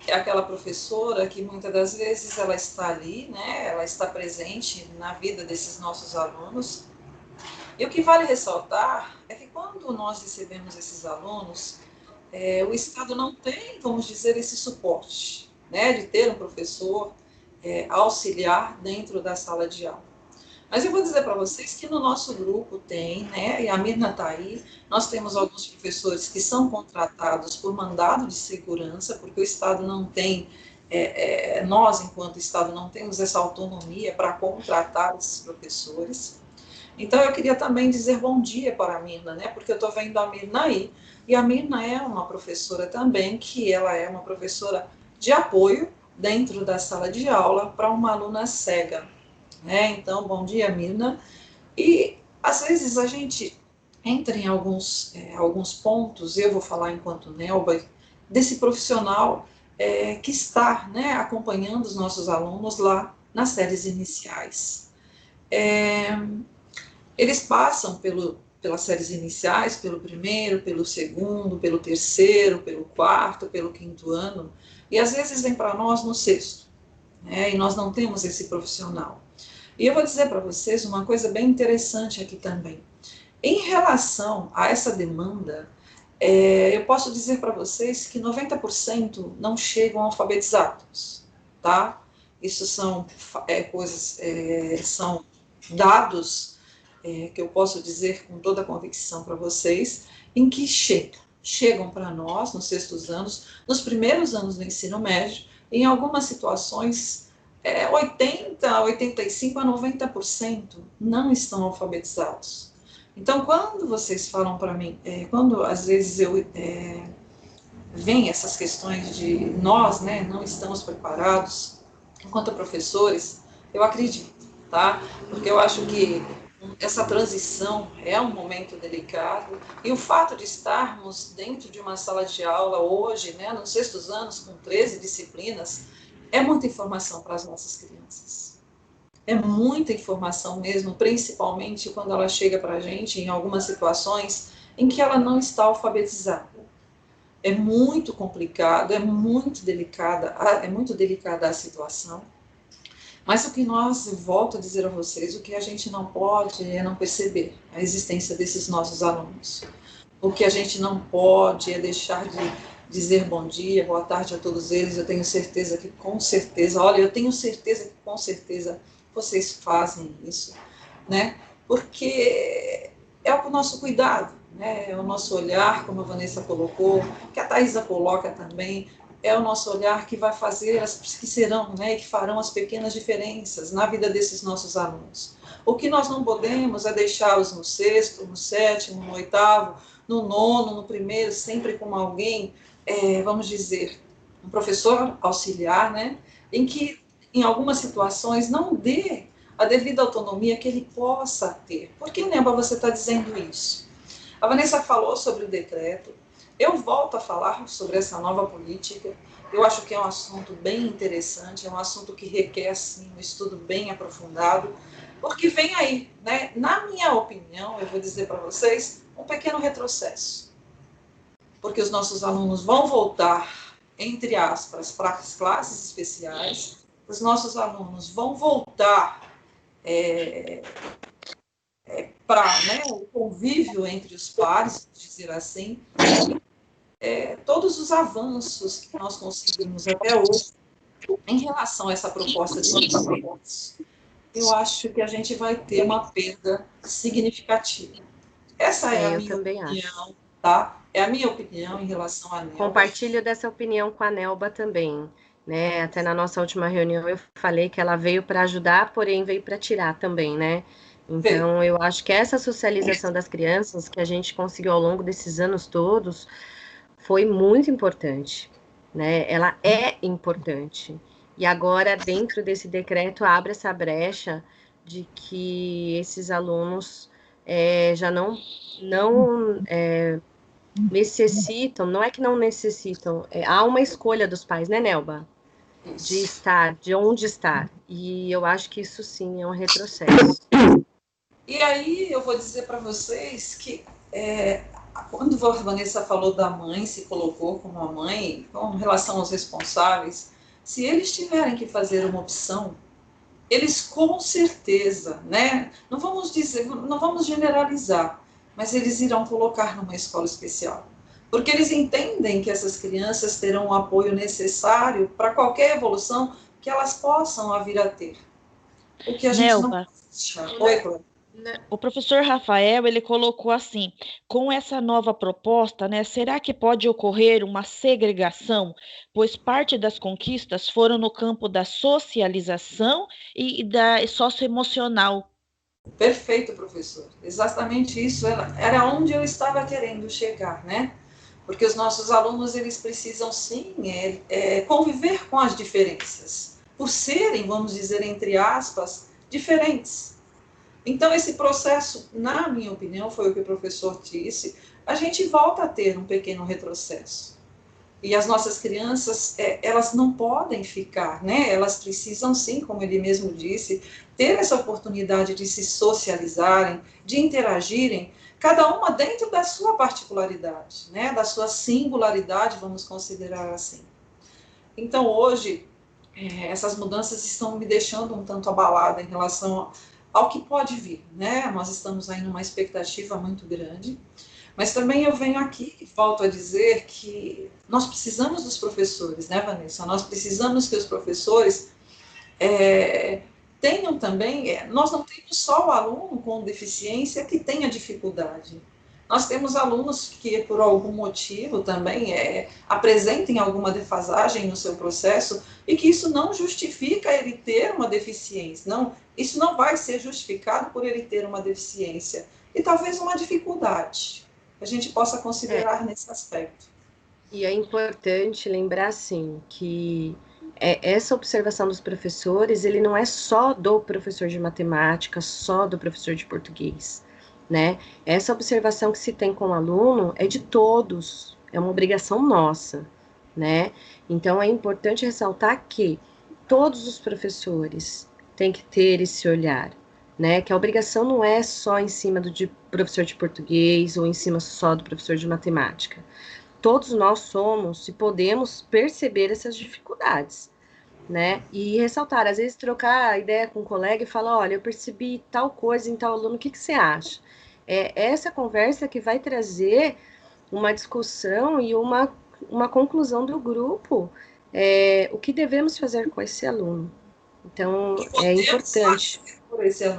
É aquela professora que muitas das vezes ela está ali, né? Ela está presente na vida desses nossos alunos. E o que vale ressaltar é que quando nós recebemos esses alunos, o Estado não tem, vamos dizer, esse suporte, né, de ter um professor auxiliar dentro da sala de aula. Mas eu vou dizer para vocês que no nosso grupo tem, né, e a Mirna está aí, nós temos alguns professores que são contratados por mandado de segurança, porque o Estado não tem, nós, enquanto Estado, não temos essa autonomia para contratar esses professores. Então, eu queria também dizer bom dia para a Mirna, né? Porque eu estou vendo a Mirna aí. E a Mirna é uma professora também, que ela é uma professora de apoio dentro da sala de aula para uma aluna cega. Né? Então, bom dia, Mirna. E, às vezes, a gente entra em alguns pontos, eu vou falar enquanto Nelba, desse profissional que está, né, acompanhando os nossos alunos lá nas séries iniciais. Eles passam pelas séries iniciais, pelo primeiro, pelo segundo, pelo terceiro, pelo quarto, pelo quinto ano, e às vezes vem para nós no sexto, né? E nós não temos esse profissional. E eu vou dizer para vocês uma coisa bem interessante aqui também. Em relação a essa demanda, eu posso dizer para vocês que 90% não chegam alfabetizados, tá? Isso são coisas, são dados que eu posso dizer com toda a convicção para vocês, em que chegam para nós nos sextos anos, nos primeiros anos do ensino médio, em algumas situações, 80, 85 a 90% não estão alfabetizados. Então, quando vocês falam para mim, quando às vezes vem essas questões de nós, né, não estamos preparados, enquanto professores, eu acredito, tá? Porque eu acho que essa transição é um momento delicado, e o fato de estarmos dentro de uma sala de aula hoje, né, nos sextos anos, com 13 disciplinas, é muita informação para as nossas crianças. É muita informação mesmo, principalmente quando ela chega para a gente em algumas situações em que ela não está alfabetizada. É muito complicado, é muito delicada a situação. Mas o que nós, volto a dizer a vocês, o que a gente não pode é não perceber a existência desses nossos alunos. O que a gente não pode é deixar de dizer bom dia, boa tarde a todos eles. Eu tenho certeza que com certeza, olha, eu tenho certeza que com certeza vocês fazem isso, né? Porque é o nosso cuidado, né? É o nosso olhar, como a Vanessa colocou, que a Thaisa coloca também, é o nosso olhar que vai fazer, que serão, né, e que farão as pequenas diferenças na vida desses nossos alunos. O que nós não podemos é deixá-los no sexto, no sétimo, no oitavo, no nono, no primeiro, sempre com alguém, vamos dizer, um professor auxiliar, né, em que, em algumas situações, não dê a devida autonomia que ele possa ter. Por que, Nemba, você está dizendo isso? A Vanessa falou sobre o decreto. Eu volto a falar sobre essa nova política. Eu acho que é um assunto bem interessante, é um assunto que requer, assim, um estudo bem aprofundado, porque vem aí, né, na minha opinião, eu vou dizer para vocês, um pequeno retrocesso. Porque os nossos alunos vão voltar, entre aspas, para as classes especiais, os nossos alunos vão voltar para, né, o convívio entre os pares, dizer assim, todos os avanços que nós conseguimos até hoje em relação a essa proposta de decretos, eu acho que a gente vai ter uma perda significativa. Essa é a minha opinião, tá? É a minha opinião em relação à Nelba. Compartilho dessa opinião com a Nelba também, né? Até na nossa última reunião eu falei que ela veio para ajudar, porém veio para tirar também, né? Então, eu acho que essa socialização das crianças que a gente conseguiu ao longo desses anos todos foi muito importante, né? Ela é importante. E agora, dentro desse decreto, abre essa brecha de que esses alunos já não necessitam, não é que não necessitam, há uma escolha dos pais, né, Nelba? De estar, de onde estar. E eu acho que isso sim é um retrocesso. E aí eu vou dizer para vocês que quando a Vanessa falou da mãe, se colocou como a mãe, com relação aos responsáveis, se eles tiverem que fazer uma opção, eles com certeza, né? Não vamos dizer, não vamos generalizar, mas eles irão colocar numa escola especial. Porque eles entendem que essas crianças terão o apoio necessário para qualquer evolução que elas possam vir a ter. O que a gente não pode deixar. Oi, Cláudia. O professor Rafael, ele colocou assim, com essa nova proposta, né, será que pode ocorrer uma segregação, pois parte das conquistas foram no campo da socialização e da socioemocional? Perfeito, professor. Exatamente isso era onde eu estava querendo chegar, né? Porque os nossos alunos, eles precisam, sim, conviver com as diferenças, por serem, vamos dizer, entre aspas, diferentes. Então, esse processo, na minha opinião, foi o que o professor disse, a gente volta a ter um pequeno retrocesso. E as nossas crianças, elas não podem ficar, né? Elas precisam, sim, como ele mesmo disse, ter essa oportunidade de se socializarem, de interagirem, cada uma dentro da sua particularidade, né? Da sua singularidade, vamos considerar assim. Então, hoje, essas mudanças estão me deixando um tanto abalada em relação ao que pode vir, né? Nós estamos aí numa expectativa muito grande, mas também eu venho aqui e volto a dizer que nós precisamos dos professores, né, Vanessa? Nós precisamos que os professores tenham também, nós não temos só o aluno com deficiência que tenha dificuldade. Nós temos alunos que, por algum motivo, também apresentem alguma defasagem no seu processo e que isso não justifica ele ter uma deficiência. Não, isso não vai ser justificado por ele ter uma deficiência. E talvez uma dificuldade que a gente possa considerar nesse aspecto. E é importante lembrar, assim, que essa observação dos professores, ele não é só do professor de matemática, só do professor de português, né? Essa observação que se tem com o aluno é de todos, é uma obrigação nossa, né? Então, é importante ressaltar que todos os professores tem que ter esse olhar, né? Que a obrigação não é só em cima do professor de português ou em cima só do professor de matemática. Todos nós somos e podemos perceber essas dificuldades, né? E ressaltar, às vezes trocar ideia com um colega e falar, olha, eu percebi tal coisa em tal aluno, o que você acha? É essa conversa que vai trazer uma discussão e uma conclusão do grupo, o que devemos fazer com esse aluno. Então, é importante.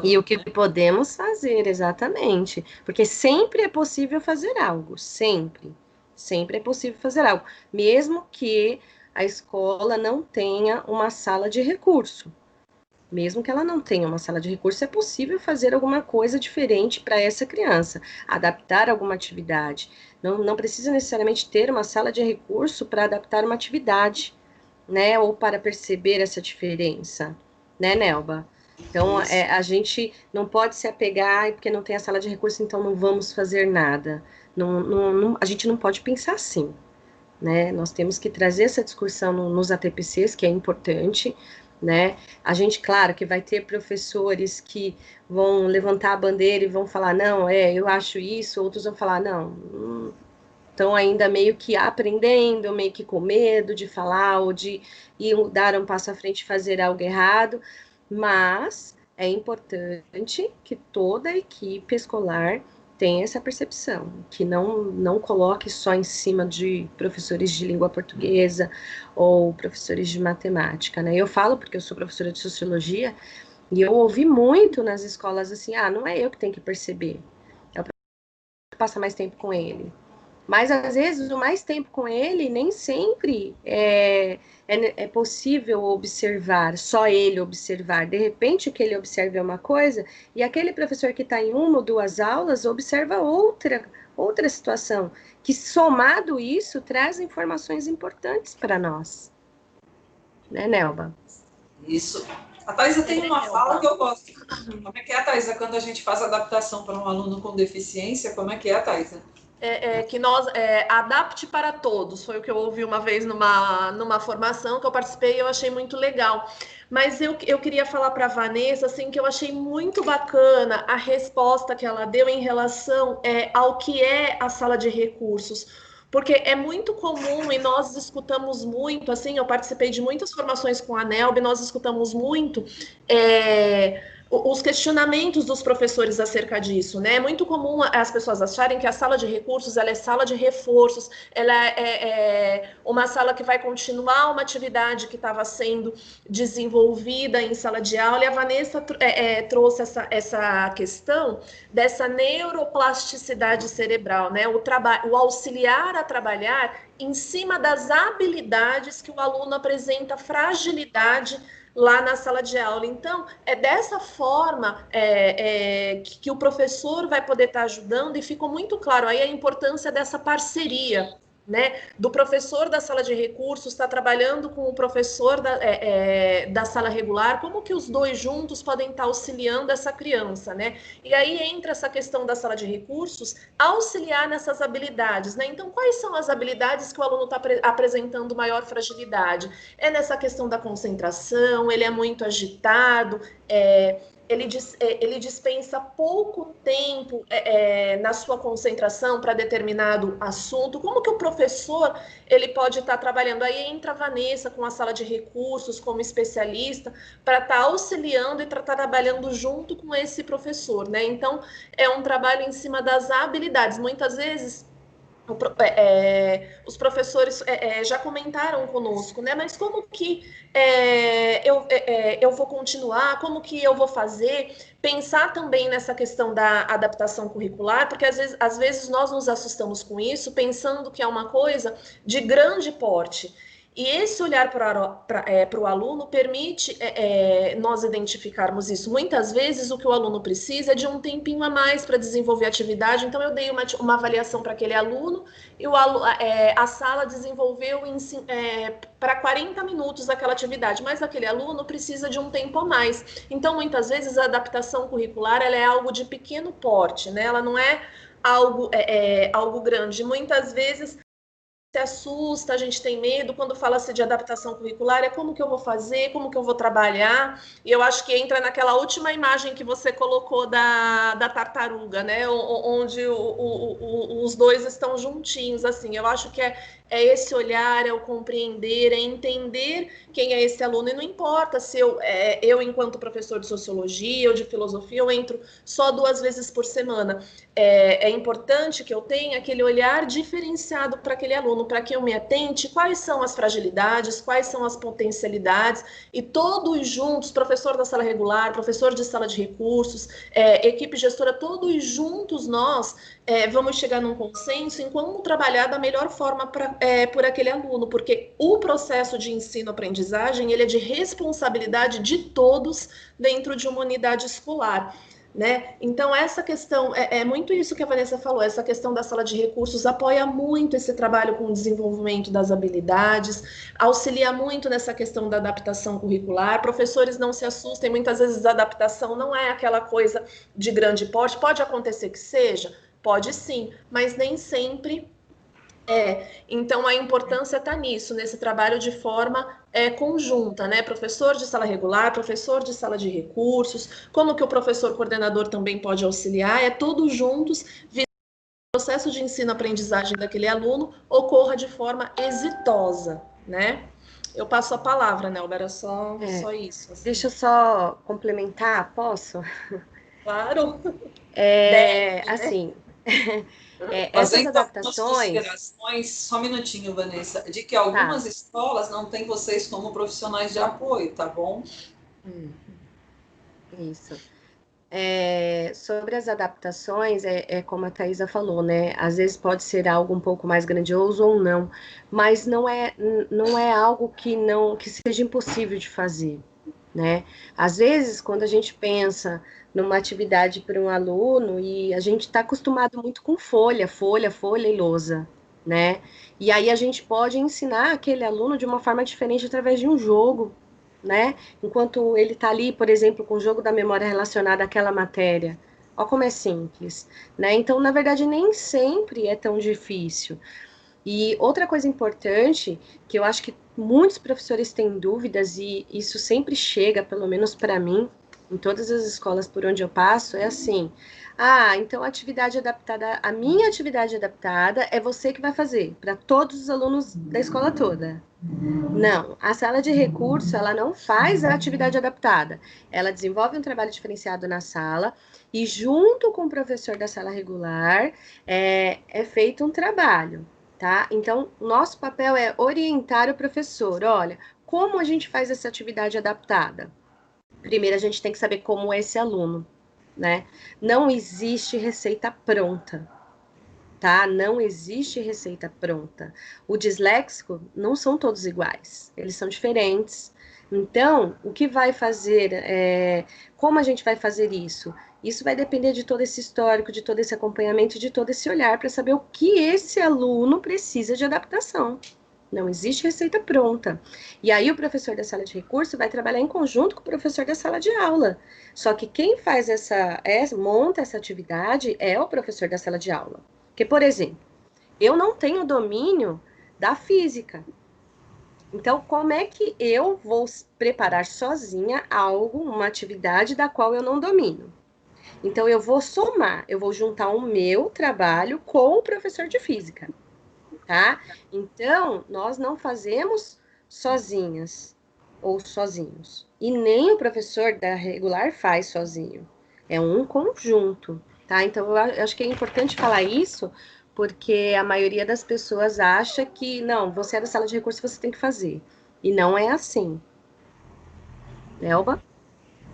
E o que podemos fazer, exatamente. Porque sempre é possível fazer algo, sempre. Sempre é possível fazer algo. Mesmo que a escola não tenha uma sala de recurso. Mesmo que ela não tenha uma sala de recurso, é possível fazer alguma coisa diferente para essa criança, adaptar alguma atividade. Não precisa necessariamente ter uma sala de recurso para adaptar uma atividade, né? Ou para perceber essa diferença, né, Nelba? Então, a gente não pode se apegar, porque não tem a sala de recurso, então não vamos fazer nada. A gente não pode pensar assim, né? Nós temos que trazer essa discussão nos ATPCs, que é importante, né? A gente, claro, que vai ter professores que vão levantar a bandeira e vão falar, não, eu acho isso, outros vão falar, não, estão ainda meio que aprendendo, meio que com medo de falar ou de ir dar um passo à frente e fazer algo errado, mas é importante que toda a equipe escolar tenha essa percepção, que não coloque só em cima de professores de língua portuguesa ou professores de matemática, né? Eu falo porque eu sou professora de sociologia e eu ouvi muito nas escolas assim, não é eu que tenho que perceber, é o professor que passa mais tempo com ele. Mas, às vezes, o mais tempo com ele nem sempre é possível observar, só ele observar. De repente, o que ele observa é uma coisa, e aquele professor que está em uma ou duas aulas observa outra situação, que, somado isso, traz informações importantes para nós. Né, Nelba? Isso. A Thaisa tem uma fala que eu gosto. Como é que é, Thaisa, quando a gente faz adaptação para um aluno com deficiência? Como é que é, Thaisa? Que nós adapte para todos, foi o que eu ouvi uma vez numa formação que eu participei e eu achei muito legal. Mas eu queria falar para a Vanessa assim, que eu achei muito bacana a resposta que ela deu em relação ao que é a sala de recursos. Porque é muito comum e nós escutamos muito, assim, eu participei de muitas formações com a NELB, nós escutamos muito os questionamentos dos professores acerca disso, né? É muito comum as pessoas acharem que a sala de recursos, ela é sala de reforços, ela é uma sala que vai continuar uma atividade que estava sendo desenvolvida em sala de aula, e a Vanessa trouxe essa questão dessa neuroplasticidade cerebral, né? O auxiliar a trabalhar em cima das habilidades que o aluno apresenta fragilidade lá na sala de aula. Então, é dessa forma que o professor vai poder estar ajudando, e ficou muito claro aí a importância dessa parceria, né, do professor da sala de recursos estar trabalhando com o professor da sala regular, como que os dois juntos podem estar auxiliando essa criança, né? E aí entra essa questão da sala de recursos, auxiliar nessas habilidades, né? Então, quais são as habilidades que o aluno está apresentando maior fragilidade? É nessa questão da concentração, ele é muito agitado, ele dispensa pouco tempo na sua concentração para determinado assunto. Como que o professor ele pode estar trabalhando? Aí entra a Vanessa com a sala de recursos como especialista para estar auxiliando e estar trabalhando junto com esse professor, né? Então, é um trabalho em cima das habilidades. Muitas vezes os professores já comentaram conosco, né? Mas como que eu vou continuar? Como que eu vou fazer? Pensar também nessa questão da adaptação curricular, porque às vezes nós nos assustamos com isso, pensando que é uma coisa de grande porte. E esse olhar para o aluno permite nós identificarmos isso. Muitas vezes o que o aluno precisa é de um tempinho a mais para desenvolver a atividade. Então, eu dei uma avaliação para aquele aluno e a sala desenvolveu para 40 minutos aquela atividade, mas aquele aluno precisa de um tempo a mais. Então, muitas vezes, a adaptação curricular ela é algo de pequeno porte, né? Ela não é algo grande. Muitas vezes se assusta, a gente tem medo, quando fala-se de adaptação curricular, é como que eu vou fazer, como que eu vou trabalhar, e eu acho que entra naquela última imagem que você colocou da tartaruga, né, onde os dois estão juntinhos, assim, eu acho que é esse olhar, é o compreender, é entender quem é esse aluno, e não importa se eu enquanto professor de sociologia ou de filosofia, eu entro só 2 vezes por semana, é importante que eu tenha aquele olhar diferenciado para aquele aluno, para que eu me atente quais são as fragilidades, quais são as potencialidades, e todos juntos, professor da sala regular, professor de sala de recursos, equipe gestora, todos juntos nós vamos chegar num consenso em como trabalhar da melhor forma por aquele aluno, porque o processo de ensino-aprendizagem ele é de responsabilidade de todos dentro de uma unidade escolar. Né? Então, essa questão, é muito isso que a Vanessa falou, essa questão da sala de recursos apoia muito esse trabalho com o desenvolvimento das habilidades, auxilia muito nessa questão da adaptação curricular, professores não se assustem, muitas vezes a adaptação não é aquela coisa de grande porte, pode acontecer que seja, pode sim, mas nem sempre então a importância está nisso, nesse trabalho de forma conjunta, né? Professor de sala regular, professor de sala de recursos, como que o professor coordenador também pode auxiliar, todos juntos, visando que o processo de ensino-aprendizagem daquele aluno ocorra de forma exitosa, né? Eu passo a palavra, né, Elba? Era só isso. Assim. Deixa eu só complementar, posso? Claro. Assim, Fazer essas então umas adaptações... considerações, só um minutinho, Vanessa, de que algumas escolas não têm vocês como profissionais de apoio, tá bom? Isso. Sobre as adaptações, como a Thaisa falou, né? Às vezes pode ser algo um pouco mais grandioso ou não, mas não é algo que seja impossível de fazer, né? Às vezes, quando a gente pensa numa atividade para um aluno, e a gente está acostumado muito com folha e lousa, né? E aí a gente pode ensinar aquele aluno de uma forma diferente através de um jogo, né? Enquanto ele está ali, por exemplo, com o jogo da memória relacionada àquela matéria. Olha como é simples, né? Então, na verdade, nem sempre é tão difícil. E outra coisa importante, que eu acho que muitos professores têm dúvidas, e isso sempre chega, pelo menos para mim, em todas as escolas por onde eu passo, é assim: então a atividade adaptada, a minha atividade adaptada é você que vai fazer, para todos os alunos da escola toda. Não, a sala de recurso, ela não faz a atividade adaptada. Ela desenvolve um trabalho diferenciado na sala e, junto com o professor da sala regular, é feito um trabalho, tá? Então, nosso papel é orientar o professor. Olha, como a gente faz essa atividade adaptada? Primeiro, a gente tem que saber como é esse aluno, né? Não existe receita pronta. Tá? Não existe receita pronta. O disléxico não são todos iguais, eles são diferentes. Então, o que vai fazer, como a gente vai fazer isso? Isso vai depender de todo esse histórico, de todo esse acompanhamento, de todo esse olhar para saber o que esse aluno precisa de adaptação. Não existe receita pronta. E aí o professor da sala de recurso vai trabalhar em conjunto com o professor da sala de aula. Só que quem faz monta essa atividade é o professor da sala de aula. Porque, por exemplo, eu não tenho domínio da física. Então, como é que eu vou preparar sozinha algo, uma atividade da qual eu não domino? Então, eu vou somar, eu vou juntar o meu trabalho com o professor de física, tá? Então, nós não fazemos sozinhas ou sozinhos. E nem o professor da regular faz sozinho. É um conjunto, tá? Então, eu acho que é importante falar isso, porque a maioria das pessoas acha que, não, você é da sala de recursos, você tem que fazer. E não é assim. Elba?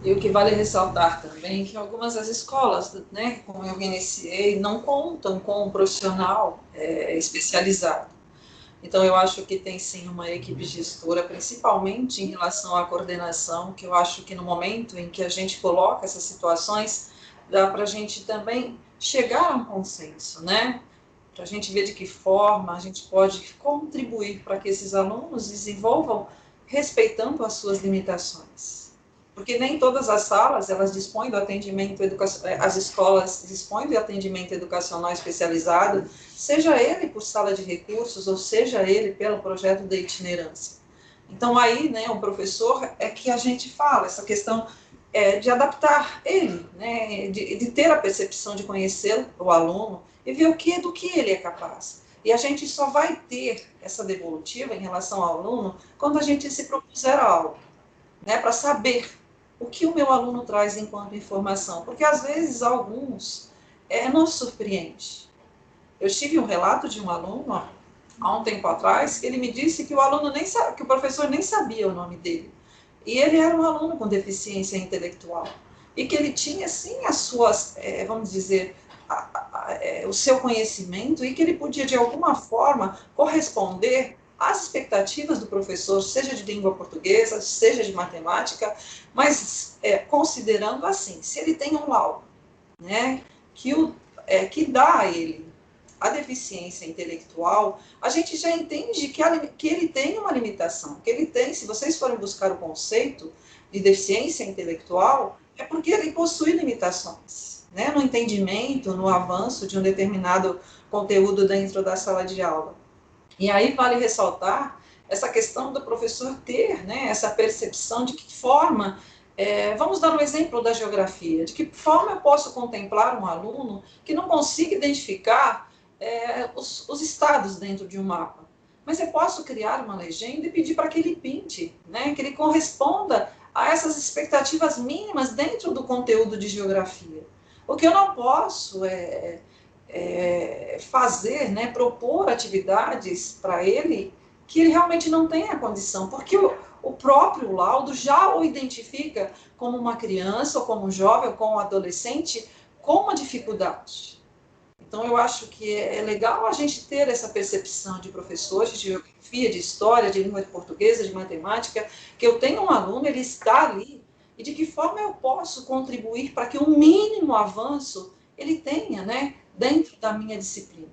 E o que vale ressaltar também é que algumas das escolas, né, como eu iniciei, não contam com um profissional especializado. Então, eu acho que tem sim uma equipe gestora, principalmente em relação à coordenação, que eu acho que no momento em que a gente coloca essas situações, dá para a gente também chegar a um consenso, né? Para a gente ver de que forma a gente pode contribuir para que esses alunos desenvolvam respeitando as suas limitações. porque nem todas as salas, elas dispõem do atendimento educacional, as escolas dispõem do atendimento educacional especializado, seja ele por sala de recursos, ou seja ele pelo projeto de itinerância. Então, aí, né, o professor é que a gente fala, essa questão de adaptar ele, né, de ter a percepção de conhecer o aluno e ver do que ele é capaz. E a gente só vai ter essa devolutiva em relação ao aluno quando a gente se propuser algo, né, para saber o que o meu aluno traz enquanto informação. Porque, às vezes, alguns nos surpreende. Eu tive um relato de um aluno, há um tempo atrás, que ele me disse que que o professor nem sabia o nome dele. E ele era um aluno com deficiência intelectual. E que ele tinha, sim, as suas, vamos dizer, o seu conhecimento, e que ele podia, de alguma forma, corresponder às expectativas do professor, seja de língua portuguesa, seja de matemática, mas considerando assim, se ele tem um laudo, né, que dá a ele a deficiência intelectual, a gente já entende que ele tem uma limitação, que ele tem, se vocês forem buscar o conceito de deficiência intelectual, é porque ele possui limitações, né, no entendimento, no avanço de um determinado conteúdo dentro da sala de aula. E aí vale ressaltar essa questão do professor ter, né, essa percepção de que forma, vamos dar um exemplo da geografia, de que forma eu posso contemplar um aluno que não consiga identificar os estados dentro de um mapa. Mas eu posso criar uma legenda e pedir para que ele pinte, né, que ele corresponda a essas expectativas mínimas dentro do conteúdo de geografia. O que eu não posso fazer, né, propor atividades para ele que ele realmente não tem a condição, porque o próprio laudo já o identifica como uma criança, ou como um jovem, ou como um adolescente, com uma dificuldade. Então, eu acho que é legal a gente ter essa percepção de professores de geografia, de história, de língua portuguesa, de matemática, que eu tenho um aluno, ele está ali, e de que forma eu posso contribuir para que o mínimo avanço ele tenha, né, dentro da minha disciplina.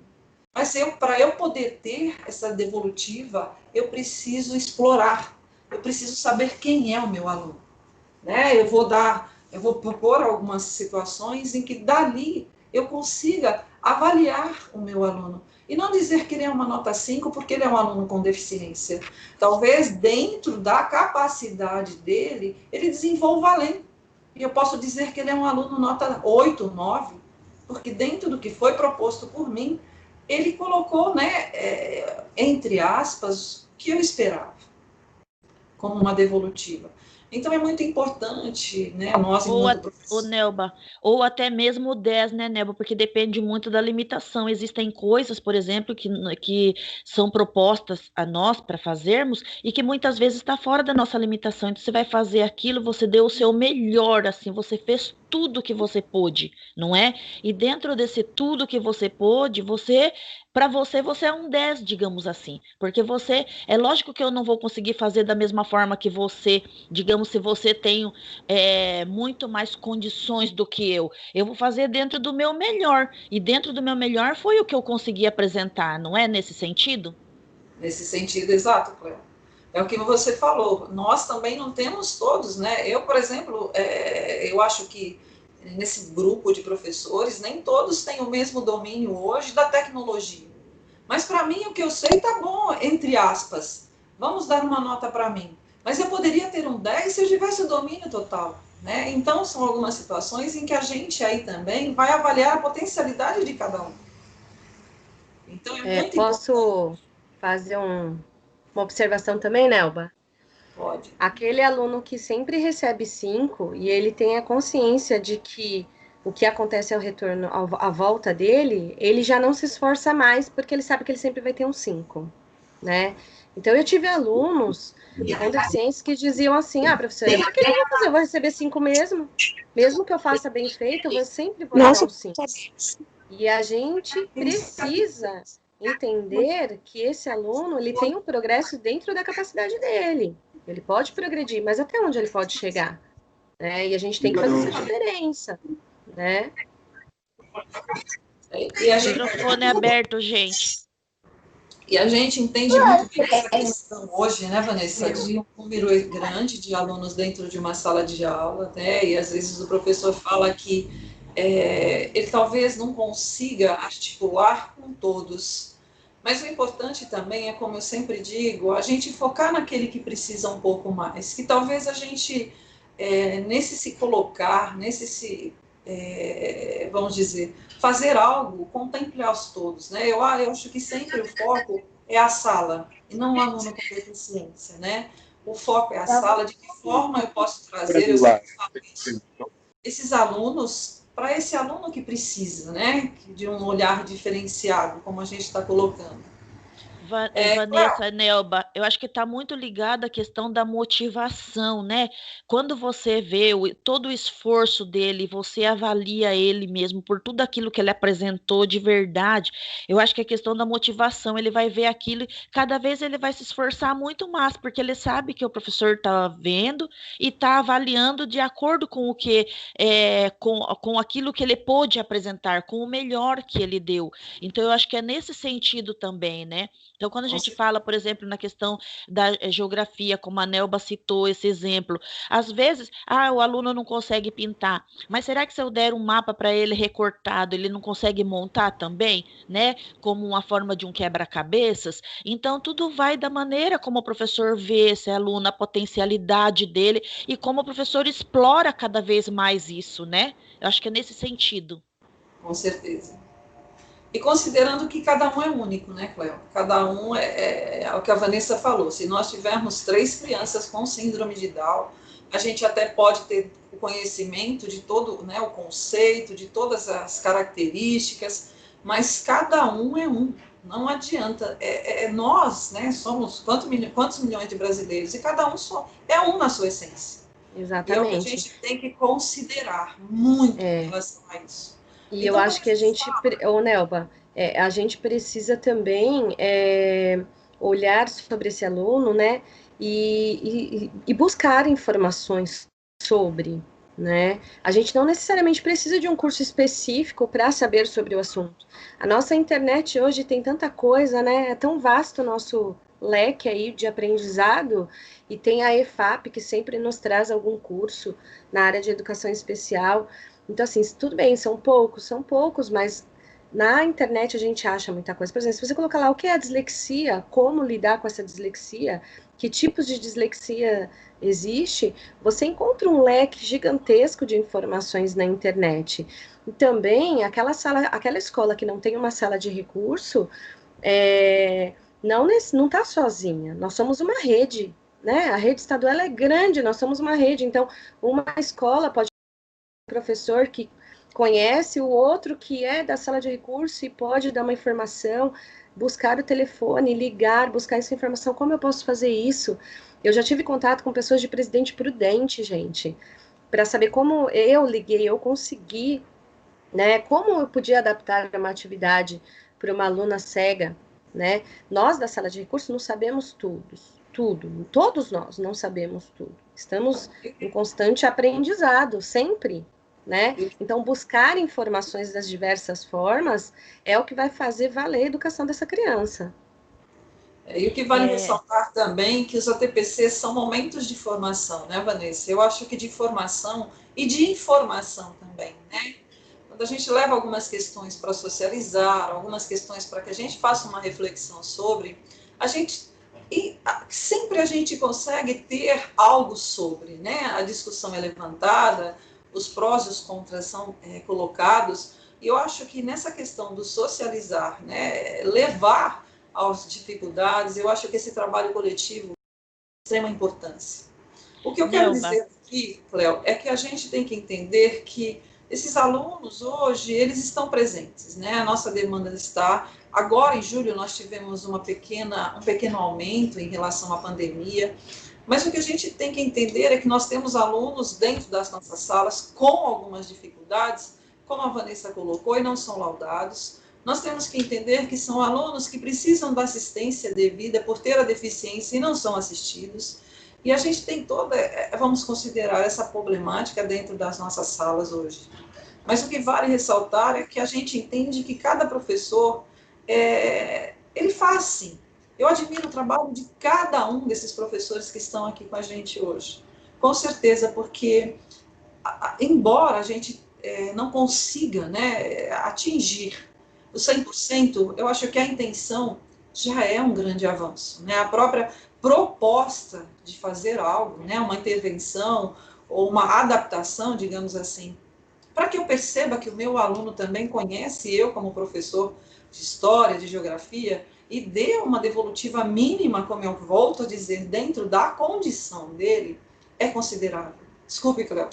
Mas para eu poder ter essa devolutiva, eu preciso explorar, eu preciso saber quem é o meu aluno, né? Eu vou propor algumas situações em que dali eu consiga avaliar o meu aluno. E não dizer que ele é uma nota 5 porque ele é um aluno com deficiência. Talvez dentro da capacidade dele, ele desenvolva além. E eu posso dizer que ele é um aluno nota 8, 9, porque dentro do que foi proposto por mim, ele colocou, né, entre aspas, o que eu esperava, como uma devolutiva. Então, é muito importante, né, nós, enquanto professores... Nelba, ou até mesmo o 10, né, Nelba, porque depende muito da limitação. Existem coisas, por exemplo, que são propostas a nós para fazermos e que muitas vezes está fora da nossa limitação. Então, você vai fazer aquilo, você deu o seu melhor, assim, você fez tudo que você pôde, não é? E dentro desse tudo que você pôde, para você é um 10, digamos assim, porque é lógico que eu não vou conseguir fazer da mesma forma que você, digamos, se você tem muito mais condições do que eu vou fazer dentro do meu melhor, e dentro do meu melhor foi o que eu consegui apresentar, não é nesse sentido? Nesse sentido, exato, Cléo. É o que você falou, nós também não temos todos, né? Eu, por exemplo, eu acho que nesse grupo de professores, nem todos têm o mesmo domínio hoje da tecnologia. Mas para mim, o que eu sei tá bom, entre aspas. Vamos dar uma nota para mim. Mas eu poderia ter um 10 se eu tivesse o domínio total, né? Então, são algumas situações em que a gente aí também vai avaliar a potencialidade de cada um. Então, é muito Posso fazer uma observação também, Nelba? Pode. Aquele aluno que sempre recebe 5 e ele tem a consciência de que o que acontece ao retorno, à volta dele, ele já não se esforça mais porque ele sabe que ele sempre vai ter um 5, né? Então, eu tive alunos com deficiências que diziam assim, professora, por que eu vou fazer? Eu vou receber 5 mesmo? Mesmo que eu faça bem feito, eu sempre vou tirar um 5. E a gente precisa entender que esse aluno, ele tem um progresso dentro da capacidade dele. Ele pode progredir, mas até onde ele pode chegar? Né? E a gente tem que fazer essa diferença, né? E a gente... microfone aberto, gente. E a gente entende muito bem essa questão hoje, né, Vanessa, de um número grande de alunos dentro de uma sala de aula, né, e às vezes o professor fala que ele talvez não consiga articular com todos, mas o importante também é, como eu sempre digo, a gente focar naquele que precisa um pouco mais, que talvez a gente, nesse se colocar, vamos dizer, fazer algo, contemple aos todos, né? Eu acho que sempre o foco é a sala, e não o aluno com deficiência, né? O foco é a sala, de que forma eu posso trazer, eu sempre falo isso, esses alunos, para esse aluno que precisa, né? De um olhar diferenciado, como a gente está colocando. Vanessa, Nelba, eu acho que está muito ligada à questão da motivação, né? Quando você vê todo o esforço dele, você avalia ele mesmo por tudo aquilo que ele apresentou de verdade. Eu acho que a questão da motivação, ele vai ver aquilo, cada vez ele vai se esforçar muito mais, porque ele sabe que o professor está vendo e está avaliando de acordo com o que, com aquilo que ele pôde apresentar, com o melhor que ele deu. Então, eu acho que é nesse sentido também, né? Então, quando a gente fala, por exemplo, na questão da geografia, como a Nelba citou esse exemplo, às vezes, o aluno não consegue pintar, mas será que se eu der um mapa para ele recortado, ele não consegue montar também, né? Como uma forma de um quebra-cabeças? Então, tudo vai da maneira como o professor vê esse aluno, a potencialidade dele e como o professor explora cada vez mais isso, né? Eu acho que é nesse sentido. Com certeza. E considerando que cada um é único, né, Cléo? Cada um é o que a Vanessa falou. Se nós tivermos 3 crianças com síndrome de Down, a gente até pode ter o conhecimento de todo, né, o conceito, de todas as características, mas cada um é um. Não adianta. Nós, né, somos quantos milhões de brasileiros, e cada um é um na sua essência. Exatamente. E é o que a gente tem que considerar muito em relação a isso. E então, eu acho que a gente, Nelba, a gente precisa também olhar sobre esse aluno, né, e buscar informações sobre, né? A gente não necessariamente precisa de um curso específico para saber sobre o assunto. A nossa internet hoje tem tanta coisa, né? É tão vasto o nosso leque aí de aprendizado, e tem a EFAP, que sempre nos traz algum curso na área de educação especial. Então, assim, tudo bem, são poucos, mas na internet a gente acha muita coisa. Por exemplo, se você colocar lá o que é a dislexia, como lidar com essa dislexia, que tipos de dislexia existe, você encontra um leque gigantesco de informações na internet. E também, aquela escola que não tem uma sala de recurso, não está sozinha. Nós somos uma rede, né? A rede estadual é grande, nós somos uma rede. Então, uma escola pode professor que conhece o outro que é da sala de recurso e pode dar uma informação, buscar o telefone, ligar, buscar essa informação. Como eu posso fazer isso? Eu já tive contato com pessoas de Presidente Prudente, gente, para saber como eu liguei, eu consegui, né? Como eu podia adaptar uma atividade para uma aluna cega, né? Nós da sala de recurso não sabemos tudo, todos nós não sabemos tudo. Estamos em constante aprendizado, sempre, né? Então, buscar informações das diversas formas é o que vai fazer valer a educação dessa criança. E o que vale ressaltar também que os ATPCs são momentos de formação, né, Vanessa? Eu acho que de formação e de informação também, né? Quando a gente leva algumas questões para socializar, algumas questões para que a gente faça uma reflexão sobre, sempre a gente consegue ter algo sobre, né? A discussão é levantada, os prós e os contras são colocados, e eu acho que nessa questão do socializar, né, levar às dificuldades, eu acho que esse trabalho coletivo tem extrema importância. O que eu quero dizer aqui, Cléo, é que a gente tem que entender que esses alunos hoje, eles estão presentes, né? A nossa demanda está... Agora, em julho, nós tivemos um pequeno aumento em relação à pandemia, mas o que a gente tem que entender é que nós temos alunos dentro das nossas salas com algumas dificuldades, como a Vanessa colocou, e não são laudados. Nós temos que entender que são alunos que precisam da assistência devida por ter a deficiência e não são assistidos. E a gente tem vamos considerar essa problemática dentro das nossas salas hoje. Mas o que vale ressaltar é que a gente entende que cada professor Ele faz sim. Eu admiro o trabalho de cada um desses professores que estão aqui com a gente hoje. Com certeza, porque, embora a gente não consiga, né, atingir o 100%, eu acho que a intenção já é um grande avanço, né? A própria proposta de fazer algo, né, uma intervenção ou uma adaptação, digamos assim, para que eu perceba que o meu aluno também conhece eu como professor de história, de geografia, e dê uma devolutiva mínima, como eu volto a dizer, dentro da condição dele, é considerável. Desculpe, Cléo.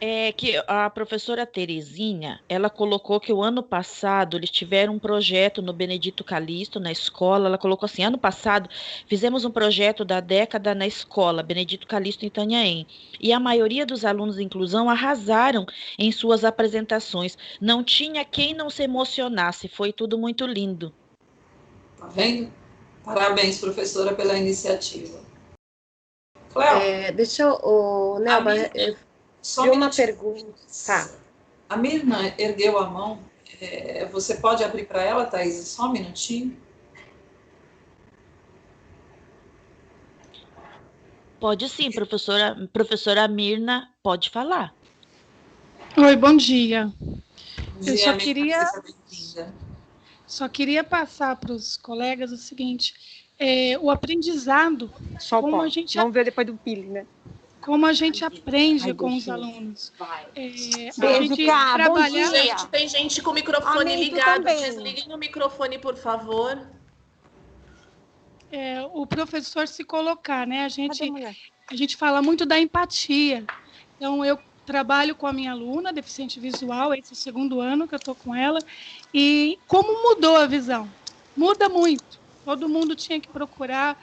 É que a professora Terezinha, ela colocou que o ano passado eles tiveram um projeto no Benedito Calixto, na escola. Ela colocou assim: ano passado fizemos um projeto da década na escola, Benedito Calixto em Itanhaém. E a maioria dos alunos de inclusão arrasaram em suas apresentações. Não tinha quem não se emocionasse, foi tudo muito lindo. Tá vendo? Parabéns, professora, pela iniciativa. Cléo? Deixa eu, Nelba, só uma pergunta. Tá. A Mirna ergueu a mão. Você pode abrir para ela, Thaís? Só um minutinho. Pode sim, professora Mirna, pode falar. Oi, bom dia. Bom dia, Eu só Mirna, só queria passar para os colegas o seguinte: o aprendizado, só como a gente vamos ver depois do Pili, né? Como a gente aprende com os alunos. Beijo, Cá, bom dia. Gente, tem gente com o microfone ligado. Desliguem o microfone, por favor. O professor se colocar, né? A gente fala muito da empatia. Então, eu trabalho com a minha aluna, deficiente visual, esse é o 2º ano que eu estou com ela, e como mudou a visão? Muda muito. Todo mundo tinha que procurar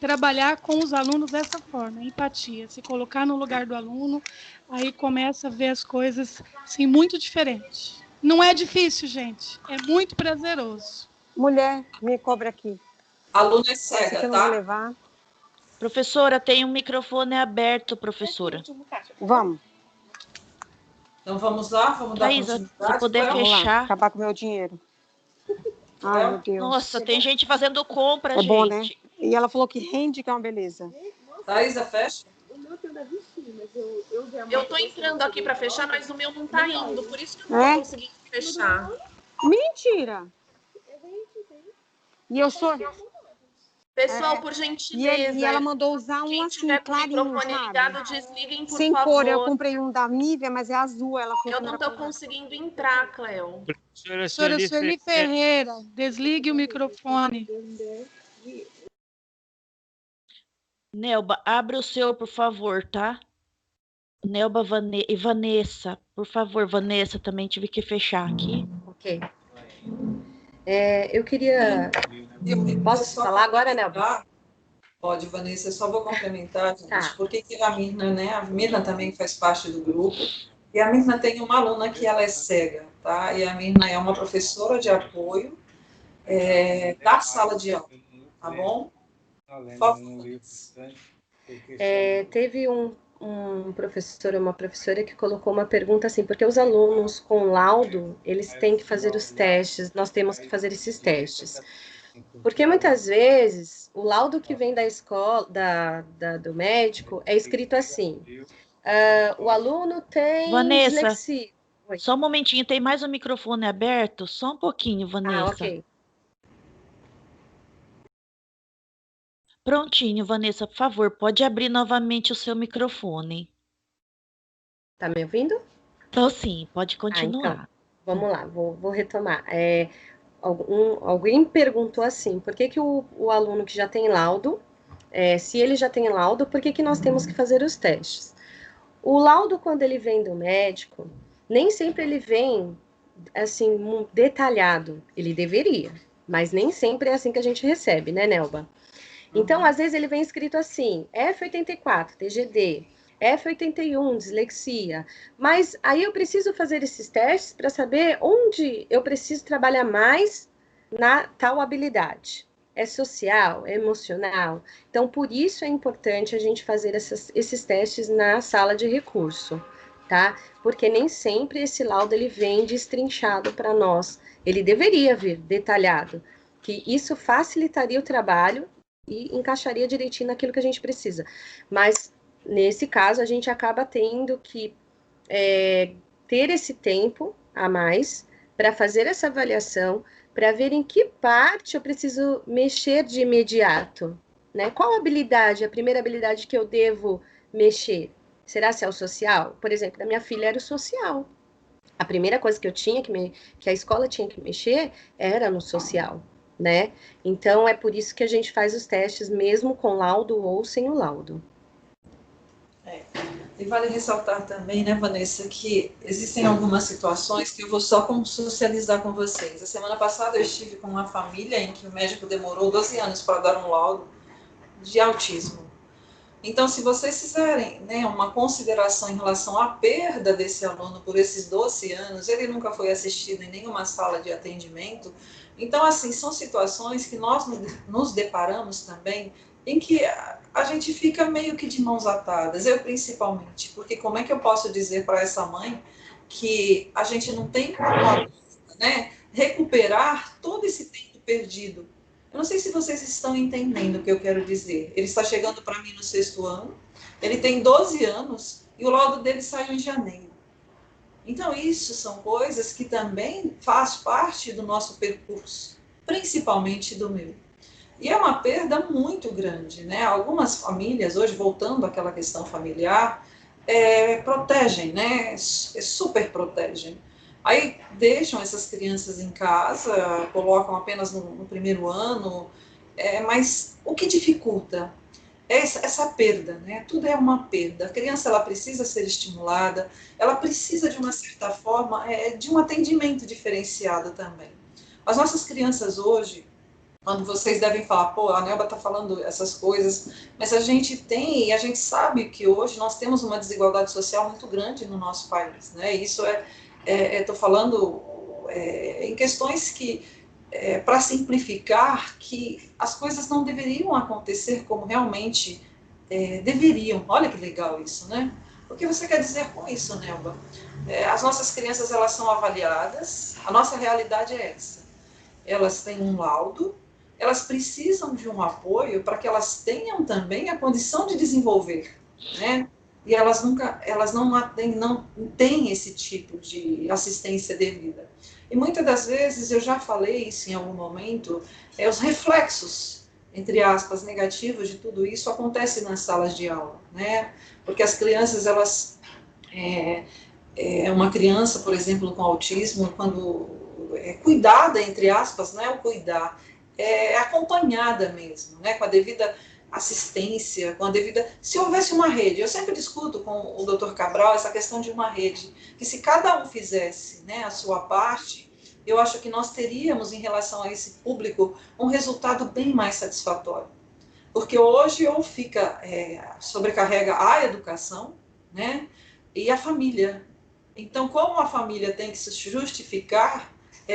trabalhar com os alunos dessa forma, empatia, se colocar no lugar do aluno, aí começa a ver as coisas assim, muito diferentes. Não é difícil, gente, é muito prazeroso. Mulher, me cobra aqui. A aluna é cega, que eu não vou levar. Professora, tem um microfone aberto, professora. Vamos. Então vamos lá, vamos dar continuidade. Se puder fechar. Acabar com o meu dinheiro. Ai, meu Deus. Nossa, tem gente fazendo compra, gente. É bom, né? E ela falou que rende, que é uma beleza. Thaisa, fecha. Eu tô entrando aqui para fechar, mas o meu não tá indo, por isso que eu não tô conseguindo fechar. Mentira! E eu sou... Pessoal, por gentileza. E ela mandou usar um assim, clarinho, microfone ligado, desliguem, por sem favor. cor, eu comprei um da Nivea, mas é azul. Ela falou eu não tô conseguindo entrar, Cléo. Professora Sueli Ferreira, desligue o microfone. Nelba, abre o seu, por favor, tá? Nelba e Vanessa, por favor, Vanessa, também tive que fechar aqui. Ok. Eu queria... Posso falar agora, Nelba? Pode, Vanessa, eu só vou complementar, gente, porque a Mirna, né? A Mirna também faz parte do grupo, e a Mirna tem uma aluna que ela é cega, tá? E a Mirna é uma professora de apoio da sala de aula, tá bom? Teve um professor, uma professora que colocou uma pergunta assim, porque os alunos com laudo, eles têm que fazer os testes, nós temos que fazer esses testes. Porque muitas vezes o laudo que vem da escola, do médico, é escrito assim: o aluno tem dislexia. Só um momentinho, tem mais um microfone aberto? Só um pouquinho, Vanessa. Ok. Prontinho, Vanessa, por favor, pode abrir novamente o seu microfone. Tá me ouvindo? Tô sim, pode continuar. Então, vamos lá, vou retomar. Alguém perguntou assim, por que o aluno que já tem laudo, se ele já tem laudo, por que nós temos que fazer os testes? O laudo, quando ele vem do médico, nem sempre ele vem, assim, detalhado. Ele deveria, mas nem sempre é assim que a gente recebe, né, Nelba? Então, às vezes ele vem escrito assim, F84, TGD, F81, dislexia, mas aí eu preciso fazer esses testes para saber onde eu preciso trabalhar mais na tal habilidade. É social, é emocional. Então, por isso é importante a gente fazer esses testes na sala de recurso, tá? Porque nem sempre esse laudo ele vem destrinchado para nós. Ele deveria vir detalhado. que isso facilitaria o trabalho e encaixaria direitinho naquilo que a gente precisa. Mas, nesse caso, a gente acaba tendo que ter esse tempo a mais para fazer essa avaliação, para ver em que parte eu preciso mexer de imediato, né? Qual habilidade, a primeira habilidade que eu devo mexer? Será se é o social? Por exemplo, da minha filha era o social. A primeira coisa que eu tinha que a escola tinha que mexer era no social, né? Então, é por isso que a gente faz os testes, mesmo com laudo ou sem o laudo. E vale ressaltar também, né, Vanessa, que existem algumas situações que eu vou só socializar com vocês. A semana passada eu estive com uma família em que o médico demorou 12 anos para dar um laudo de autismo. Então, se vocês fizerem, né, uma consideração em relação à perda desse aluno por esses 12 anos, ele nunca foi assistido em nenhuma sala de atendimento. Então, assim, são situações que nós nos deparamos também em que a gente fica meio que de mãos atadas, eu principalmente, porque como é que eu posso dizer para essa mãe que a gente não tem como, né, recuperar todo esse tempo perdido? Eu não sei se vocês estão entendendo o que eu quero dizer. Ele está chegando para mim no 6º ano, ele tem 12 anos e o laudo dele saiu em janeiro. Então, isso são coisas que também faz parte do nosso percurso, principalmente do meu. E é uma perda muito grande, né? Algumas famílias, hoje, voltando àquela questão familiar, protegem, né? Super protegem. Aí deixam essas crianças em casa, colocam apenas no 1º ano, mas o que dificulta é essa perda, né? Tudo é uma perda. A criança, ela precisa ser estimulada, ela precisa, de uma certa forma, de um atendimento diferenciado também. As nossas crianças hoje, quando vocês devem falar, pô, a Nelba está falando essas coisas, mas a gente sabe que hoje nós temos uma desigualdade social muito grande no nosso país, né? Isso estou falando em questões que, para simplificar, que as coisas não deveriam acontecer como realmente deveriam. Olha que legal isso, né? O que você quer dizer com isso, Nelba? As nossas crianças, elas são avaliadas, a nossa realidade é essa. Elas têm um laudo, elas precisam de um apoio para que elas tenham também a condição de desenvolver, né? E elas não têm esse tipo de assistência devida. E muitas das vezes, eu já falei isso em algum momento, os reflexos, entre aspas, negativos de tudo isso acontecem nas salas de aula, né? Porque as crianças, elas... uma criança, por exemplo, com autismo, quando cuidada, entre aspas, né, o cuidar, acompanhada mesmo, né, com a devida assistência, com a devida... Se houvesse uma rede, eu sempre discuto com o Dr. Cabral essa questão de uma rede, que se cada um fizesse, né, a sua parte, eu acho que nós teríamos, em relação a esse público, um resultado bem mais satisfatório. Porque hoje ou sobrecarrega a educação, né, e a família. Então, como a família tem que se justificar,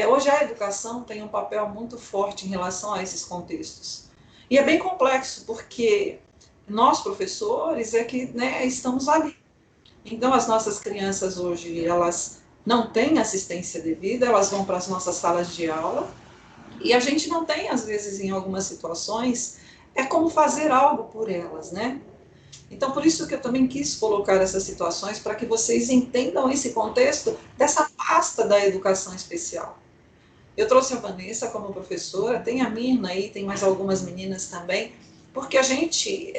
hoje a educação tem um papel muito forte em relação a esses contextos. E é bem complexo, porque nós, professores, que, né, estamos ali. Então, as nossas crianças hoje, elas não têm assistência devida, elas vão para as nossas salas de aula, e a gente não tem, às vezes, em algumas situações, como fazer algo por elas, né? Então, por isso que eu também quis colocar essas situações, para que vocês entendam esse contexto dessa pasta da educação especial. Eu trouxe a Vanessa como professora, tem a Mirna aí, tem mais algumas meninas também, porque a gente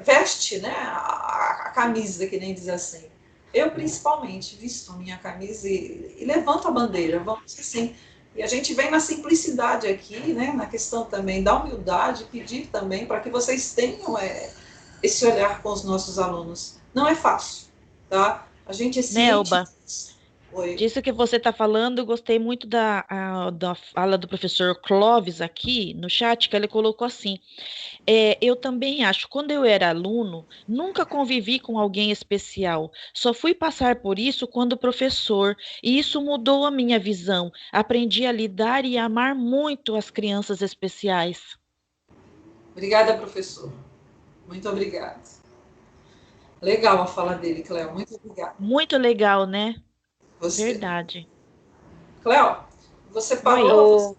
veste, né, a camisa, que nem diz assim. Eu, principalmente, visto a minha camisa e levanto a bandeira, vamos dizer assim. E a gente vem na simplicidade aqui, né, na questão também da humildade, pedir também para que vocês tenham esse olhar com os nossos alunos. Não é fácil, tá? A gente é ciente... Nelba, disso que você está falando, eu gostei muito da fala do professor Clóvis aqui no chat, que ele colocou assim, eu também acho, quando eu era aluno, nunca convivi com alguém especial, só fui passar por isso quando professor, e isso mudou a minha visão, aprendi a lidar e amar muito as crianças especiais. Obrigada, professor. Muito obrigada. Legal a fala dele, Cléo. Muito obrigada. Muito legal, né? Você. Verdade. Cléo, você parou...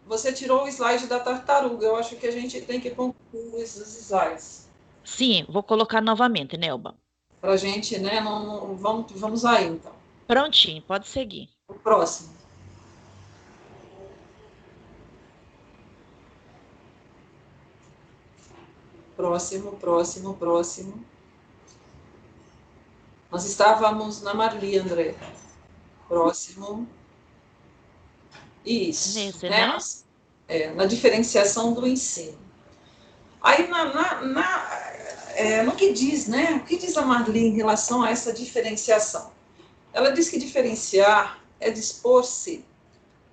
você tirou o slide da tartaruga. Eu acho que a gente tem que concluir esses slides. Sim, vou colocar novamente, Nelba. Para a gente, né? Vamos aí, então. Prontinho, pode seguir. O próximo. Próximo. Nós estávamos na Marli, André. Próximo. Isso. Nesse, né? Na diferenciação do ensino. Aí, no que diz, né? O que diz a Marli em relação a essa diferenciação? Ela diz que diferenciar é dispor-se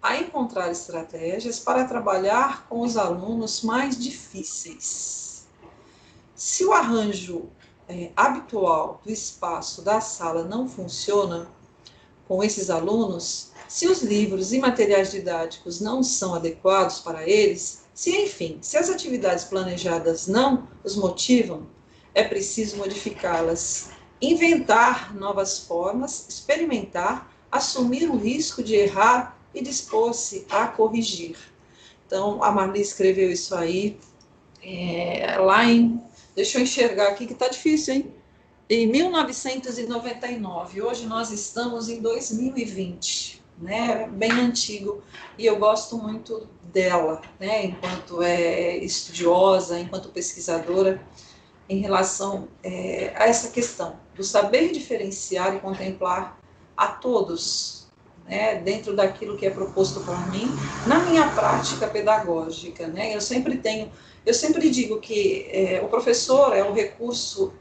a encontrar estratégias para trabalhar com os alunos mais difíceis. Se o arranjo habitual do espaço da sala não funciona com esses alunos, se os livros e materiais didáticos não são adequados para eles, se as atividades planejadas não os motivam, é preciso modificá-las, inventar novas formas, experimentar, assumir o risco de errar e dispor-se a corrigir. Então, a Marli escreveu isso aí lá em... Deixa eu enxergar aqui, que tá difícil, hein? Em 1999. Hoje nós estamos em 2020, né? Bem antigo. E eu gosto muito dela, né? Enquanto estudiosa, enquanto pesquisadora, em relação a essa questão do saber diferenciar e contemplar a todos, né, dentro daquilo que é proposto por mim, na minha prática pedagógica, né? Eu sempre digo que o professor é o recurso,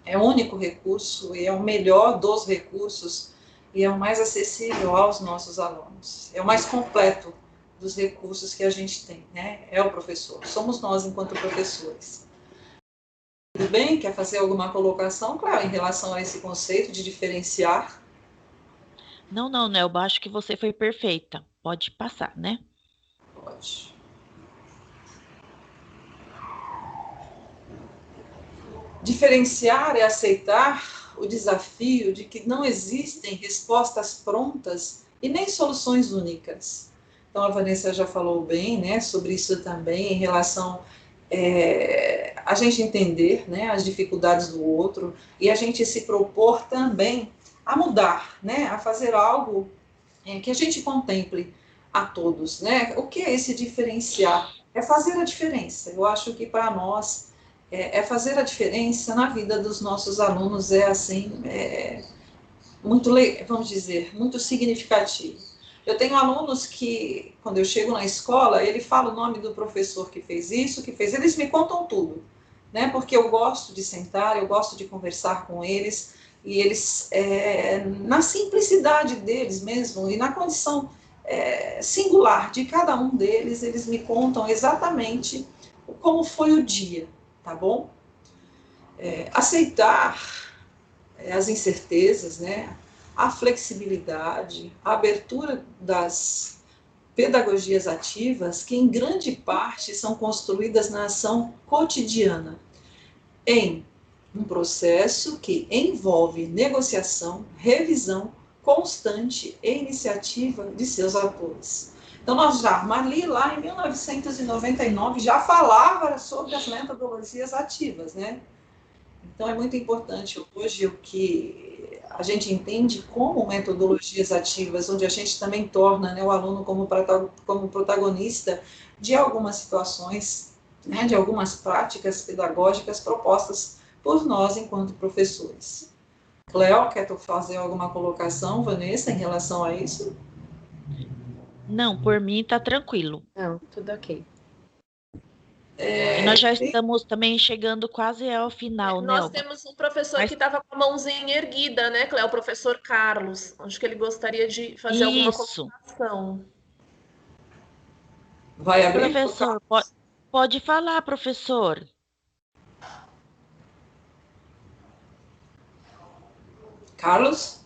é o único recurso, e é o melhor dos recursos, e é o mais acessível aos nossos alunos, é o mais completo dos recursos que a gente tem, né? É o professor, somos nós enquanto professores. Tudo bem? Quer fazer alguma colocação, claro, em relação a esse conceito de diferenciar? Não, Nelba, acho que você foi perfeita. Pode passar, né? Pode. Diferenciar é aceitar o desafio de que não existem respostas prontas e nem soluções únicas. Então, a Vanessa já falou bem, né, sobre isso também, em relação a gente entender, né, as dificuldades do outro e a gente se propor também a mudar, né, a fazer algo que a gente contemple a todos, né? O que é esse diferenciar? É fazer a diferença. Eu acho que para nós fazer a diferença na vida dos nossos alunos assim, muito, vamos dizer, muito significativo. Eu tenho alunos que, quando eu chego na escola, ele fala o nome do professor que fez isso, eles me contam tudo, né? Porque eu gosto de sentar, eu gosto de conversar com eles, e eles, na simplicidade deles mesmo, e na condição singular de cada um deles, eles me contam exatamente como foi o dia, tá bom? Aceitar as incertezas, né? A flexibilidade, a abertura das pedagogias ativas, que em grande parte são construídas na ação cotidiana, em um processo que envolve negociação, revisão constante e iniciativa de seus atores. Então, Marli, lá em 1999, já falava sobre as metodologias ativas, né? Então, é muito importante hoje o que a gente entende como metodologias ativas, onde a gente também torna, né, o aluno como protagonista de algumas situações, né, de algumas práticas pedagógicas propostas por nós enquanto professores. Cléo, quer fazer alguma colocação, Vanessa, em relação a isso? Não, por mim está tranquilo. Não, tudo ok. E nós já estamos também chegando quase ao final, né? Nós temos um professor que estava com a mãozinha erguida, né, Cléo? O professor Carlos. Acho que ele gostaria de fazer alguma colocação. Vai abrir? Professor, pode falar, professor. Carlos?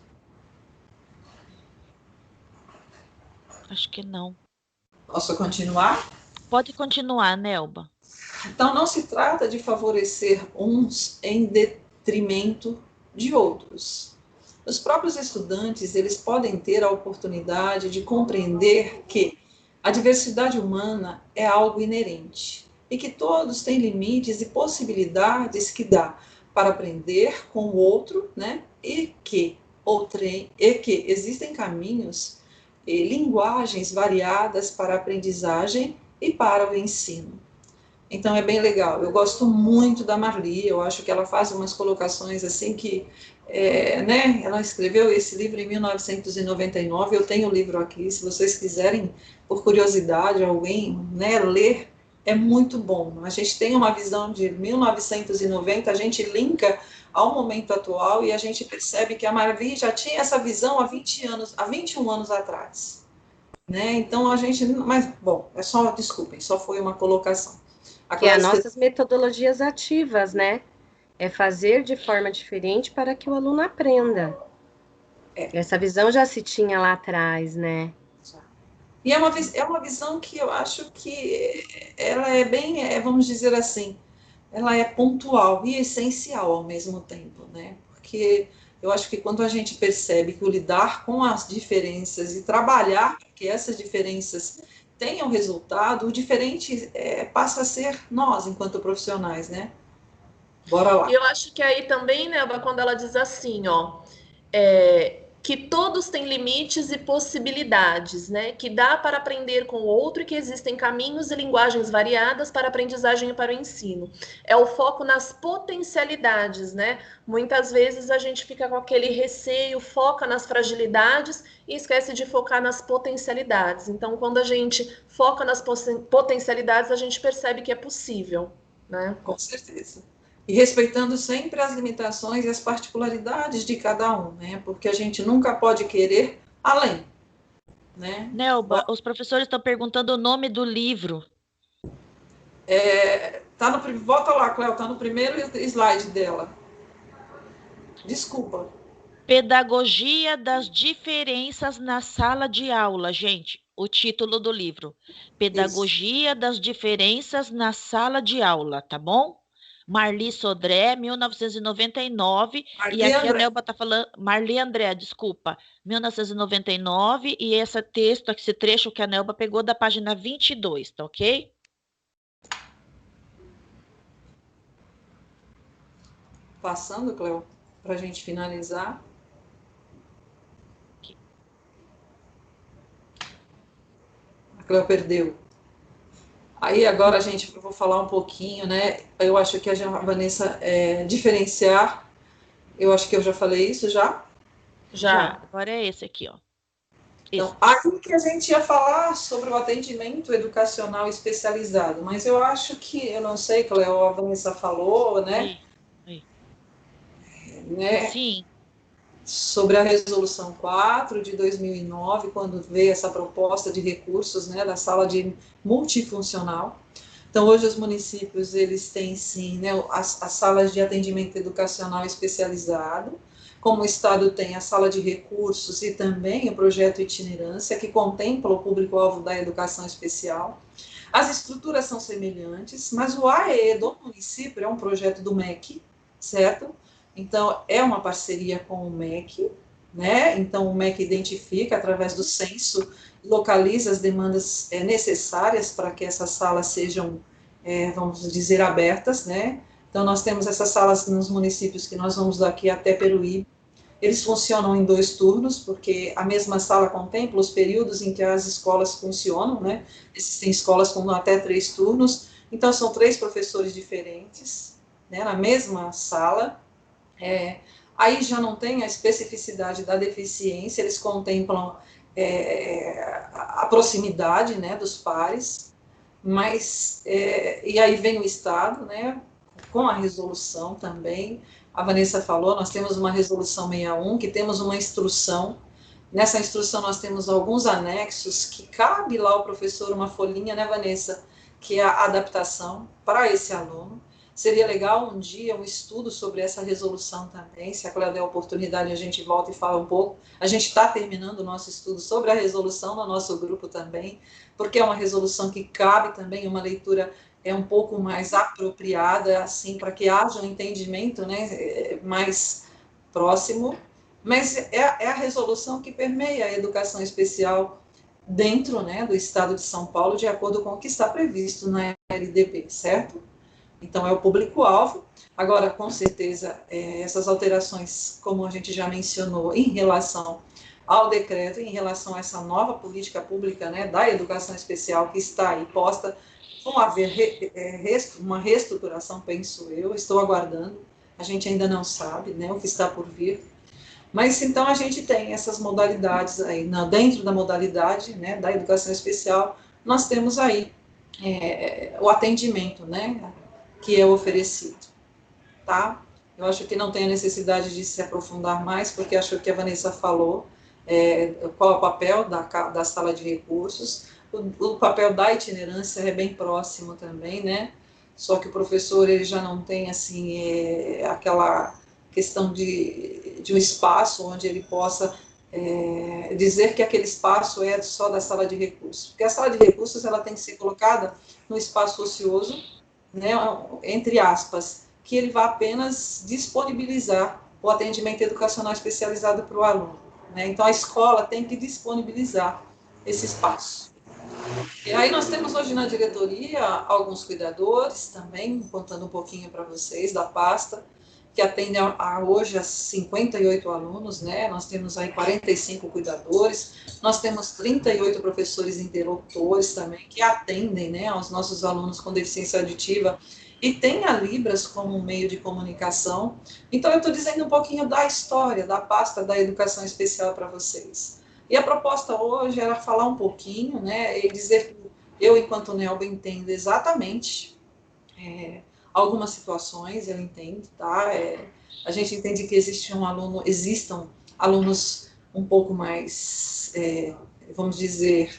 Acho que não. Posso continuar? Pode continuar, Nelba. Então, não se trata de favorecer uns em detrimento de outros. Os próprios estudantes, eles podem ter a oportunidade de compreender que A diversidade humana é algo inerente e que todos têm limites e possibilidades que dá para aprender com o outro, né? E que existem caminhos e linguagens variadas para a aprendizagem e para o ensino. Então é bem legal. Eu gosto muito da Marli, eu acho que ela faz umas colocações assim que, né, ela escreveu esse livro em 1999, eu tenho o livro aqui, se vocês quiserem, por curiosidade, alguém, né, ler, é muito bom. A gente tem uma visão de 1990, a gente linka ao momento atual e a gente percebe que a Marli já tinha essa visão há 20 anos, há 21 anos atrás. Né? Então a gente, mas bom, desculpem, só foi uma colocação. Que é as nossas metodologias ativas, né? É fazer de forma diferente para que o aluno aprenda. Essa visão já se tinha lá atrás, né? E é uma visão que eu acho que ela é bem, vamos dizer assim, ela é pontual e essencial ao mesmo tempo, né? Porque eu acho que quando a gente percebe que o lidar com as diferenças e trabalhar para que essas diferenças tenham resultado, o diferente passa a ser nós, enquanto profissionais, né? Bora lá. E eu acho que aí também, né, quando ela diz assim, ó, que todos têm limites e possibilidades, né? Que dá para aprender com o outro e que existem caminhos e linguagens variadas para a aprendizagem e para o ensino. É o foco nas potencialidades, né? Muitas vezes a gente fica com aquele receio, foca nas fragilidades e esquece de focar nas potencialidades. Então, quando a gente foca nas potencialidades, a gente percebe que é possível, né? Com certeza. E respeitando sempre as limitações e as particularidades de cada um, né? Porque a gente nunca pode querer além, né? Nelba, os professores estão perguntando o nome do livro. Volta lá, Cléo, tá no primeiro slide dela. Desculpa. Pedagogia das diferenças na sala de aula, gente. O título do livro. Pedagogia das diferenças na sala de aula, tá bom? Marli Sodré, 1999, e aqui a Nelba está falando, Marli André, desculpa, 1999, e esse texto, esse trecho que a Nelba pegou da página 22, tá ok? Passando, Cléo, para a gente finalizar. A Cléo perdeu. Aí agora, eu vou falar um pouquinho, né? Eu acho que a Vanessa diferenciar, eu acho que eu já falei isso já. Já. Agora é esse aqui, ó. Então, aí que a gente ia falar sobre o atendimento educacional especializado, mas eu acho que, eu não sei, Cleo, a Vanessa falou, né? Sim. Sobre a resolução 4 de 2009, quando veio essa proposta de recursos, né, da sala de multifuncional. Então, hoje os municípios, eles têm, sim, né, as salas de atendimento educacional especializado, como o Estado tem a sala de recursos e também o projeto itinerância, que contempla o público-alvo da educação especial. As estruturas são semelhantes, mas o AEE do município é um projeto do MEC, certo? Então, é uma parceria com o MEC, né? Então, o MEC identifica, através do censo, localiza as demandas necessárias para que essas salas sejam, vamos dizer, abertas, né? Então, nós temos essas salas nos municípios que nós vamos daqui até Peruíbe. Eles funcionam em 2 turnos, porque a mesma sala contempla os períodos em que as escolas funcionam, né? Existem escolas com até 3 turnos, então são 3 professores diferentes, né, na mesma sala. Aí já não tem a especificidade da deficiência, eles contemplam a proximidade, né, dos pares, mas, e aí vem o Estado, né, com a resolução também. A Vanessa falou, nós temos uma resolução 61, que temos uma instrução. Nessa instrução nós temos alguns anexos que cabe lá ao professor uma folhinha, né, Vanessa, que é a adaptação para esse aluno. Seria legal um dia um estudo sobre essa resolução também, se a Cléo der a oportunidade a gente volta e fala um pouco. A gente está terminando o nosso estudo sobre a resolução no nosso grupo também, porque é uma resolução que cabe também uma leitura um pouco mais apropriada, assim, para que haja um entendimento, né, mais próximo, mas é a resolução que permeia a educação especial dentro, né, do Estado de São Paulo, de acordo com o que está previsto na LDB, certo? Então, é o público-alvo. Agora, com certeza, essas alterações, como a gente já mencionou, em relação ao decreto, em relação a essa nova política pública, né, da educação especial que está aí posta, vão haver uma reestruturação, penso eu, estou aguardando, a gente ainda não sabe, né, o que está por vir. Mas, então, a gente tem essas modalidades aí, dentro da modalidade, né, da educação especial, nós temos aí o atendimento, né, que é oferecido, tá? Eu acho que não tem a necessidade de se aprofundar mais, porque acho que a Vanessa falou qual é o papel da sala de recursos. O papel da itinerância é bem próximo também, né? Só que o professor ele já não tem assim aquela questão de um espaço onde ele possa dizer que aquele espaço é só da sala de recursos, porque a sala de recursos ela tem que ser colocada no espaço ocioso, né, entre aspas, que ele vai apenas disponibilizar o atendimento educacional especializado para o aluno, né? Então a escola tem que disponibilizar esse espaço. E aí nós temos hoje na diretoria alguns cuidadores também, contando um pouquinho para vocês da pasta, que atendem hoje a 58 alunos, né? Nós temos aí 45 cuidadores, nós temos 38 professores interlocutores também, que atendem, né, aos nossos alunos com deficiência auditiva, e tem a Libras como um meio de comunicação. Então, eu estou dizendo um pouquinho da história, da pasta da educação especial para vocês. E a proposta hoje era falar um pouquinho, né, e dizer que eu, enquanto Nelba, entendo exatamente algumas situações, eu entendo, tá? A gente entende que existam alunos um pouco mais, vamos dizer,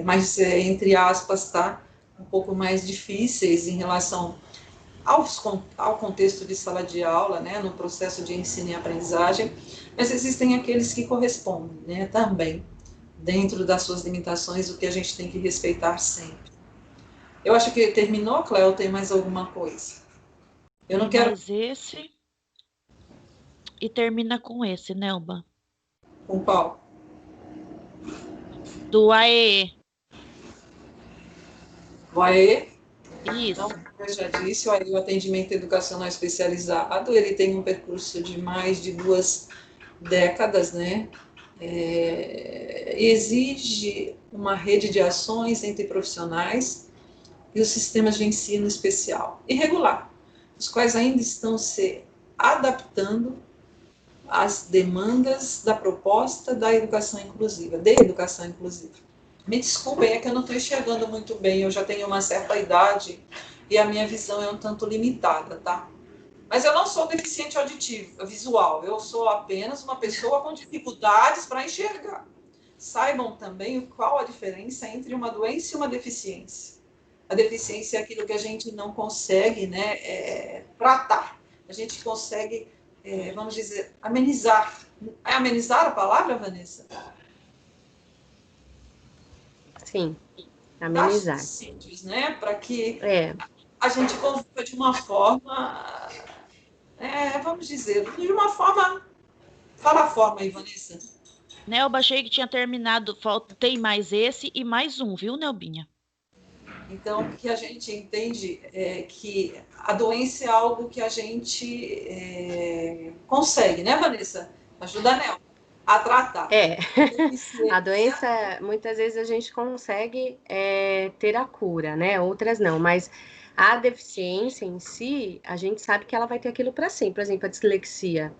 mais, entre aspas, tá? Um pouco mais difíceis em relação ao contexto de sala de aula, né? No processo de ensino e aprendizagem, mas existem aqueles que correspondem, né? Também, dentro das suas limitações, o que a gente tem que respeitar sempre. Eu acho que terminou, Cléo, tem mais alguma coisa? Eu não quero... mais esse e termina com esse, Nelba. Com qual? Do AE. O AE? Isso. Então, eu já disse, o atendimento educacional especializado, ele tem um percurso de mais de 2 décadas, né? Exige uma rede de ações entre profissionais e os sistemas de ensino especial e regular, os quais ainda estão se adaptando às demandas da proposta da educação inclusiva, de educação inclusiva. Me desculpem, é que eu não estou enxergando muito bem, eu já tenho uma certa idade e a minha visão é um tanto limitada, tá? Mas eu não sou deficiente auditivo, visual, eu sou apenas uma pessoa com dificuldades para enxergar. Saibam também qual a diferença entre uma doença e uma deficiência. A deficiência é aquilo que a gente não consegue, né, tratar. A gente consegue, vamos dizer, amenizar. É amenizar a palavra, Vanessa? Sim, amenizar. Sítios, né, para que a gente conviva de uma forma, vamos dizer, de uma forma... Fala a forma aí, Vanessa. Nelba, achei que tinha terminado, tem mais esse e mais um, viu, Nelbinha? Então, o que a gente entende é que a doença é algo que a gente consegue, né, Vanessa? Ajuda a Nelba a tratar. A doença, muitas vezes a gente consegue ter a cura, né? Outras não, mas a deficiência em si, a gente sabe que ela vai ter aquilo para sempre. Por exemplo, a dislexia.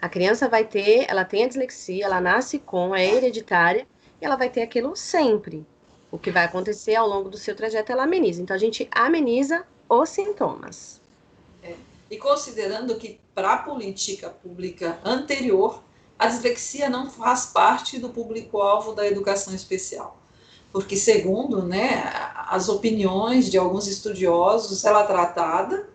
A criança vai ter, ela tem a dislexia, ela nasce com, é hereditária, e ela vai ter aquilo sempre. O que vai acontecer ao longo do seu trajeto, ela ameniza. Então, a gente ameniza os sintomas. E considerando que, para a política pública anterior, a dislexia não faz parte do público-alvo da educação especial. Porque, segundo, né, as opiniões de alguns estudiosos, ela é tratada,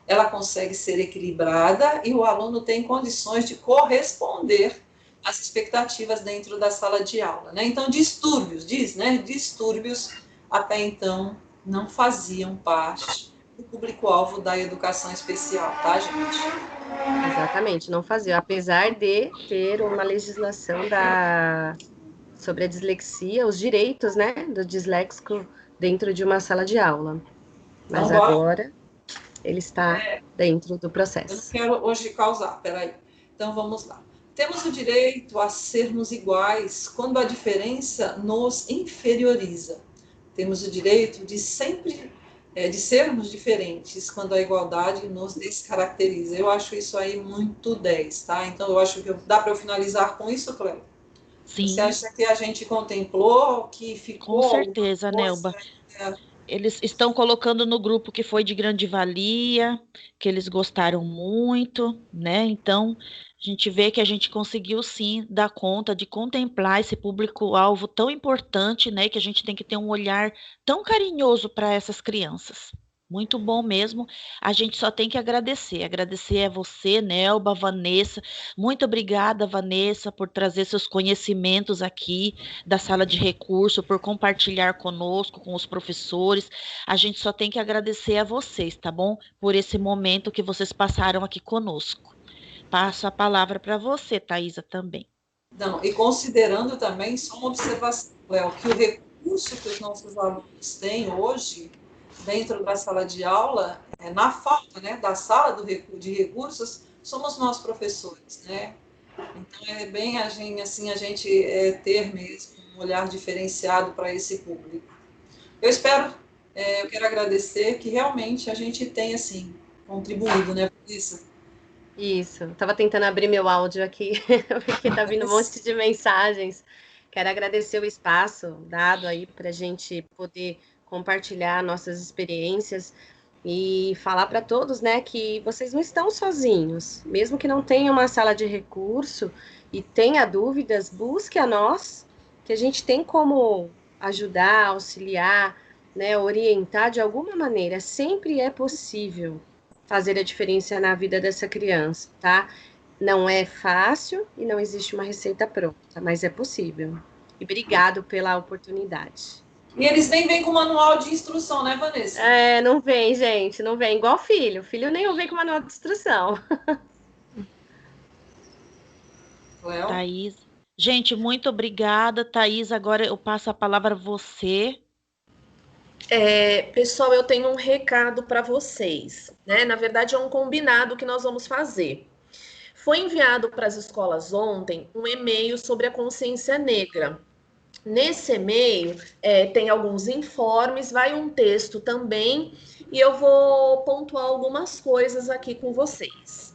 ela consegue ser equilibrada e o aluno tem condições de corresponder às expectativas dentro da sala de aula, né? Então, distúrbios, distúrbios até então não faziam parte do público-alvo da educação especial, tá, gente? Exatamente, não faziam, apesar de ter uma legislação sobre a dislexia, os direitos, né, do disléxico dentro de uma sala de aula. Mas Então, agora ele está dentro do processo. Eu não quero hoje causar, peraí. Então, vamos lá. Temos o direito a sermos iguais quando a diferença nos inferioriza. Temos o direito de sempre de sermos diferentes quando a igualdade nos descaracteriza. Eu acho isso aí muito 10, tá? Então, eu acho que dá para eu finalizar com isso, Cléo? Sim. Você acha que a gente contemplou, que ficou... Com certeza, Nelba. Eles estão colocando no grupo que foi de grande valia, que eles gostaram muito, né? Então, a gente vê que a gente conseguiu sim dar conta de contemplar esse público-alvo tão importante, né? Que a gente tem que ter um olhar tão carinhoso para essas crianças. Muito bom mesmo. A gente só tem que agradecer. Agradecer a você, Nelba, Vanessa. Muito obrigada, Vanessa, por trazer seus conhecimentos aqui da sala de recurso, por compartilhar conosco, com os professores. A gente só tem que agradecer a vocês, tá bom? Por esse momento que vocês passaram aqui conosco. Passo a palavra para você, Thaisa, também. Não, e considerando também, só uma observação, Léo, que o recurso que os nossos alunos têm hoje, dentro da sala de aula, na falta, né, da sala de recursos, somos nós professores, né? Então, é bem a gente ter mesmo um olhar diferenciado para esse público. Eu quero agradecer que realmente a gente tenha, assim, contribuído, né, por isso. Isso, estava tentando abrir meu áudio aqui, porque está vindo um monte de mensagens. Quero agradecer o espaço dado aí para a gente poder compartilhar nossas experiências e falar para todos, né, que vocês não estão sozinhos. Mesmo que não tenha uma sala de recurso e tenha dúvidas, busque a nós, que a gente tem como ajudar, auxiliar, né, orientar de alguma maneira. Sempre é possível fazer a diferença na vida dessa criança, tá? Não é fácil e não existe uma receita pronta, mas é possível. E obrigado pela oportunidade. E eles nem vêm com manual de instrução, né, Vanessa? Não vem, gente, não vem. Igual filho. Filho nem vem com manual de instrução. Léo? Thaís. Gente, muito obrigada, Thaís. Agora eu passo a palavra a você. Pessoal, eu tenho um recado para vocês, né? Na verdade, é um combinado que nós vamos fazer. Foi enviado para as escolas ontem um e-mail sobre a consciência negra. Nesse e-mail tem alguns informes, vai um texto também, e eu vou pontuar algumas coisas aqui com vocês.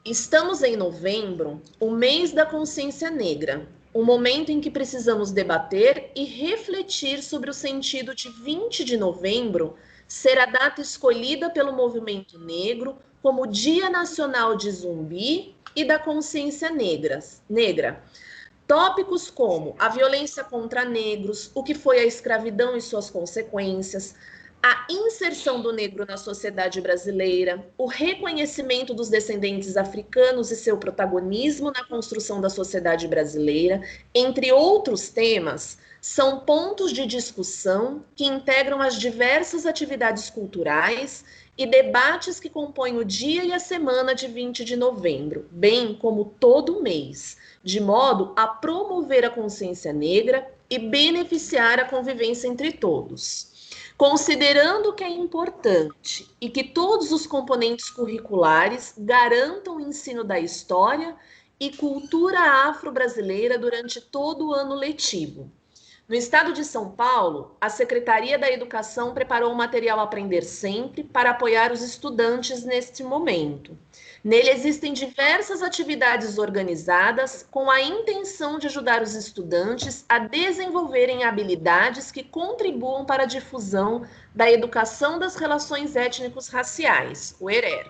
Estamos em novembro, o mês da consciência negra. Um momento em que precisamos debater e refletir sobre o sentido de 20 de novembro ser a data escolhida pelo movimento negro como Dia Nacional de Zumbi e da Consciência Negra. Tópicos como a violência contra negros, o que foi a escravidão e suas consequências, a inserção do negro na sociedade brasileira, o reconhecimento dos descendentes africanos e seu protagonismo na construção da sociedade brasileira, entre outros temas, são pontos de discussão que integram as diversas atividades culturais e debates que compõem o dia e a semana de 20 de novembro, bem como todo mês, de modo a promover a consciência negra e beneficiar a convivência entre todos. Considerando que é importante e que todos os componentes curriculares garantam o ensino da história e cultura afro-brasileira durante todo o ano letivo. No estado de São Paulo, a Secretaria da Educação preparou o material Aprender Sempre para apoiar os estudantes neste momento. Nele existem diversas atividades organizadas com a intenção de ajudar os estudantes a desenvolverem habilidades que contribuam para a difusão da educação das relações étnicos-raciais, o ERER.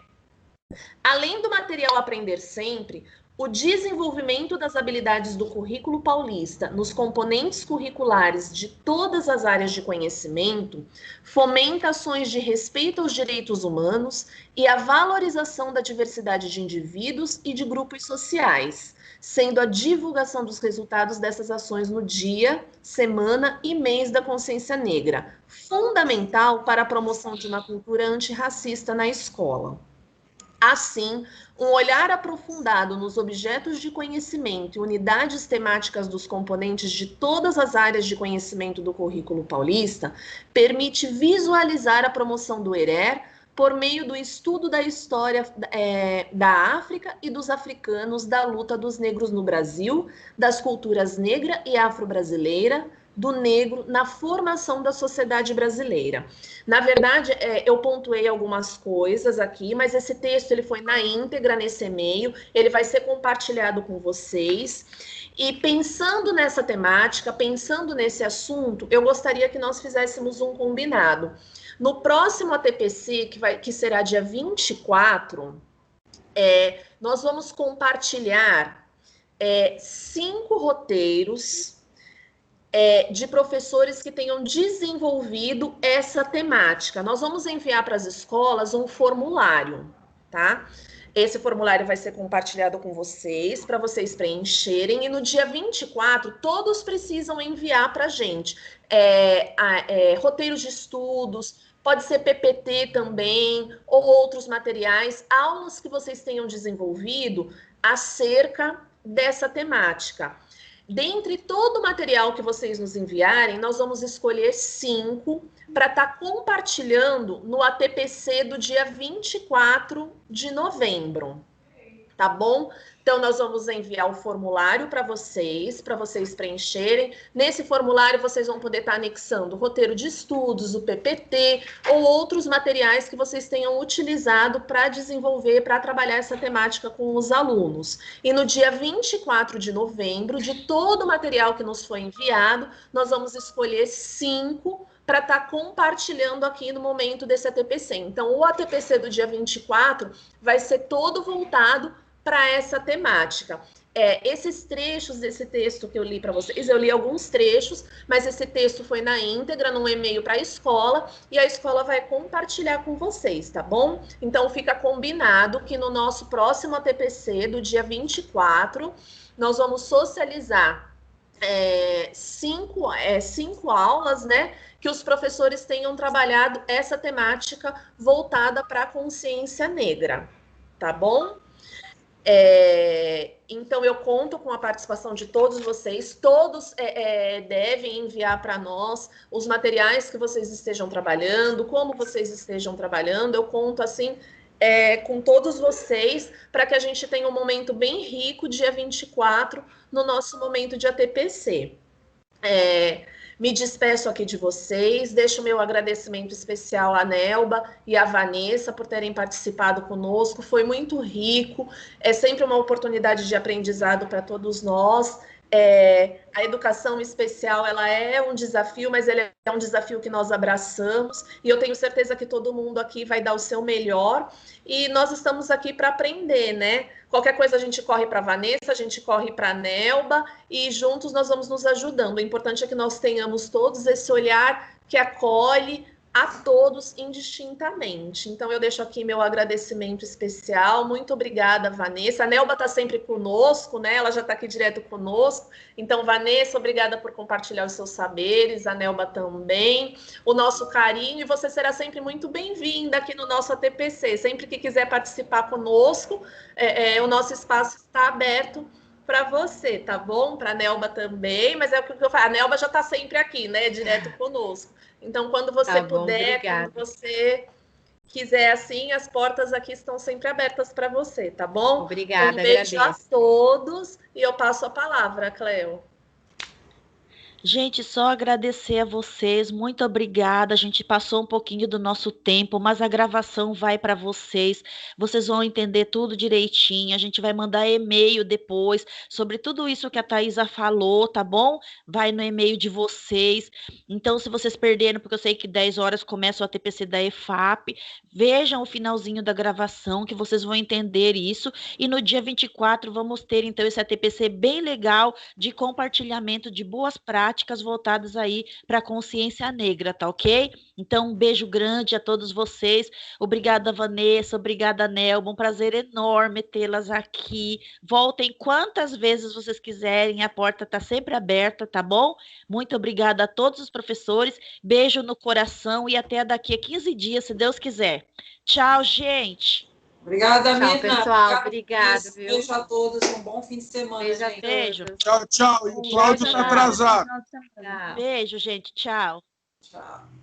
Além do material Aprender Sempre, o desenvolvimento das habilidades do currículo paulista nos componentes curriculares de todas as áreas de conhecimento fomenta ações de respeito aos direitos humanos e a valorização da diversidade de indivíduos e de grupos sociais, sendo a divulgação dos resultados dessas ações no dia, semana e mês da consciência negra, fundamental para a promoção de uma cultura antirracista na escola. Assim, um olhar aprofundado nos objetos de conhecimento e unidades temáticas dos componentes de todas as áreas de conhecimento do currículo paulista permite visualizar a promoção do ERER por meio do estudo da história da África e dos africanos, da luta dos negros no Brasil, das culturas negra e afro-brasileira, do negro na formação da sociedade brasileira. Na verdade, eu pontuei algumas coisas aqui, mas esse texto ele foi na íntegra nesse e-mail, ele vai ser compartilhado com vocês. E pensando nessa temática, pensando nesse assunto, eu gostaria que nós fizéssemos um combinado. No próximo ATPC, que será dia 24, nós vamos compartilhar 5 roteiros de professores que tenham desenvolvido essa temática. Nós vamos enviar para as escolas um formulário, tá? Esse formulário vai ser compartilhado com vocês, para vocês preencherem, e no dia 24, todos precisam enviar para a gente roteiros de estudos, pode ser PPT também, ou outros materiais, aulas que vocês tenham desenvolvido acerca dessa temática. Dentre todo o material que vocês nos enviarem, nós vamos escolher 5 para estar compartilhando no ATPC do dia 24 de novembro, tá bom? Então, nós vamos enviar o formulário para vocês preencherem. Nesse formulário, vocês vão poder estar anexando o roteiro de estudos, o PPT, ou outros materiais que vocês tenham utilizado para desenvolver, para trabalhar essa temática com os alunos. E no dia 24 de novembro, de todo o material que nos foi enviado, nós vamos escolher 5 para estar compartilhando aqui no momento desse ATPC. Então, o ATPC do dia 24 vai ser todo voltado para essa temática. Esses trechos desse texto que eu li para vocês, eu li alguns trechos, mas esse texto foi na íntegra, num e-mail para a escola, e a escola vai compartilhar com vocês, tá bom? Então, fica combinado que no nosso próximo ATPC, do dia 24, nós vamos socializar 5 aulas, né, que os professores tenham trabalhado essa temática voltada para a consciência negra, tá bom? Então, eu conto com a participação de todos vocês, todos devem enviar para nós os materiais que vocês estejam trabalhando, como vocês estejam trabalhando, eu conto assim com todos vocês, para que a gente tenha um momento bem rico, dia 24, no nosso momento de ATPC. Me despeço aqui de vocês, deixo o meu agradecimento especial à Nelba e à Vanessa por terem participado conosco, foi muito rico, é sempre uma oportunidade de aprendizado para todos nós. A educação especial, ela é um desafio, mas ele é um desafio que nós abraçamos, e eu tenho certeza que todo mundo aqui vai dar o seu melhor, e nós estamos aqui para aprender, né? Qualquer coisa a gente corre para a Vanessa, a gente corre para a Nelba, e juntos nós vamos nos ajudando. O importante é que nós tenhamos todos esse olhar que acolhe a todos indistintamente. Então, eu deixo aqui meu agradecimento especial. Muito obrigada, Vanessa. A Nelba está sempre conosco, né? Ela já está aqui direto conosco. Então, Vanessa, obrigada por compartilhar os seus saberes. A Nelba também. O nosso carinho. E você será sempre muito bem-vinda aqui no nosso ATPC. Sempre que quiser participar conosco, o nosso espaço está aberto para você, tá bom? Para a Nelba também. Mas é o que eu falo. A Nelba já está sempre aqui, né? Direto conosco. Então, quando você puder, quando você quiser, assim, as portas aqui estão sempre abertas para você, tá bom? Obrigada, um beijo a todos e eu passo a palavra, Cleo. Gente, só agradecer a vocês, muito obrigada. A gente passou um pouquinho do nosso tempo, mas a gravação vai para vocês. Vocês vão entender tudo direitinho. A gente vai mandar e-mail depois sobre tudo isso que a Thaisa falou, tá bom? Vai no e-mail de vocês. Então, se vocês perderam, porque eu sei que 10 horas começa o ATPC da EFAP, vejam o finalzinho da gravação, que vocês vão entender isso. E no dia 24 vamos ter, então, esse ATPC bem legal de compartilhamento de boas práticas voltadas aí para a consciência negra, tá ok? Então, um beijo grande a todos vocês. Obrigada, Vanessa. Obrigada, Nelba. Um prazer enorme tê-las aqui. Voltem quantas vezes vocês quiserem. A porta está sempre aberta, tá bom? Muito obrigada a todos os professores. Beijo no coração e até daqui a 15 dias, se Deus quiser. Tchau, gente. Obrigada, Tchau, Mirna. pessoal. Obrigada, viu? Beijo a todos. Um bom fim de semana. Beijo a gente. Beijo. todos. Tchau, tchau. E o Cláudio está atrasado. Tchau. Beijo, gente. Tchau. Tchau.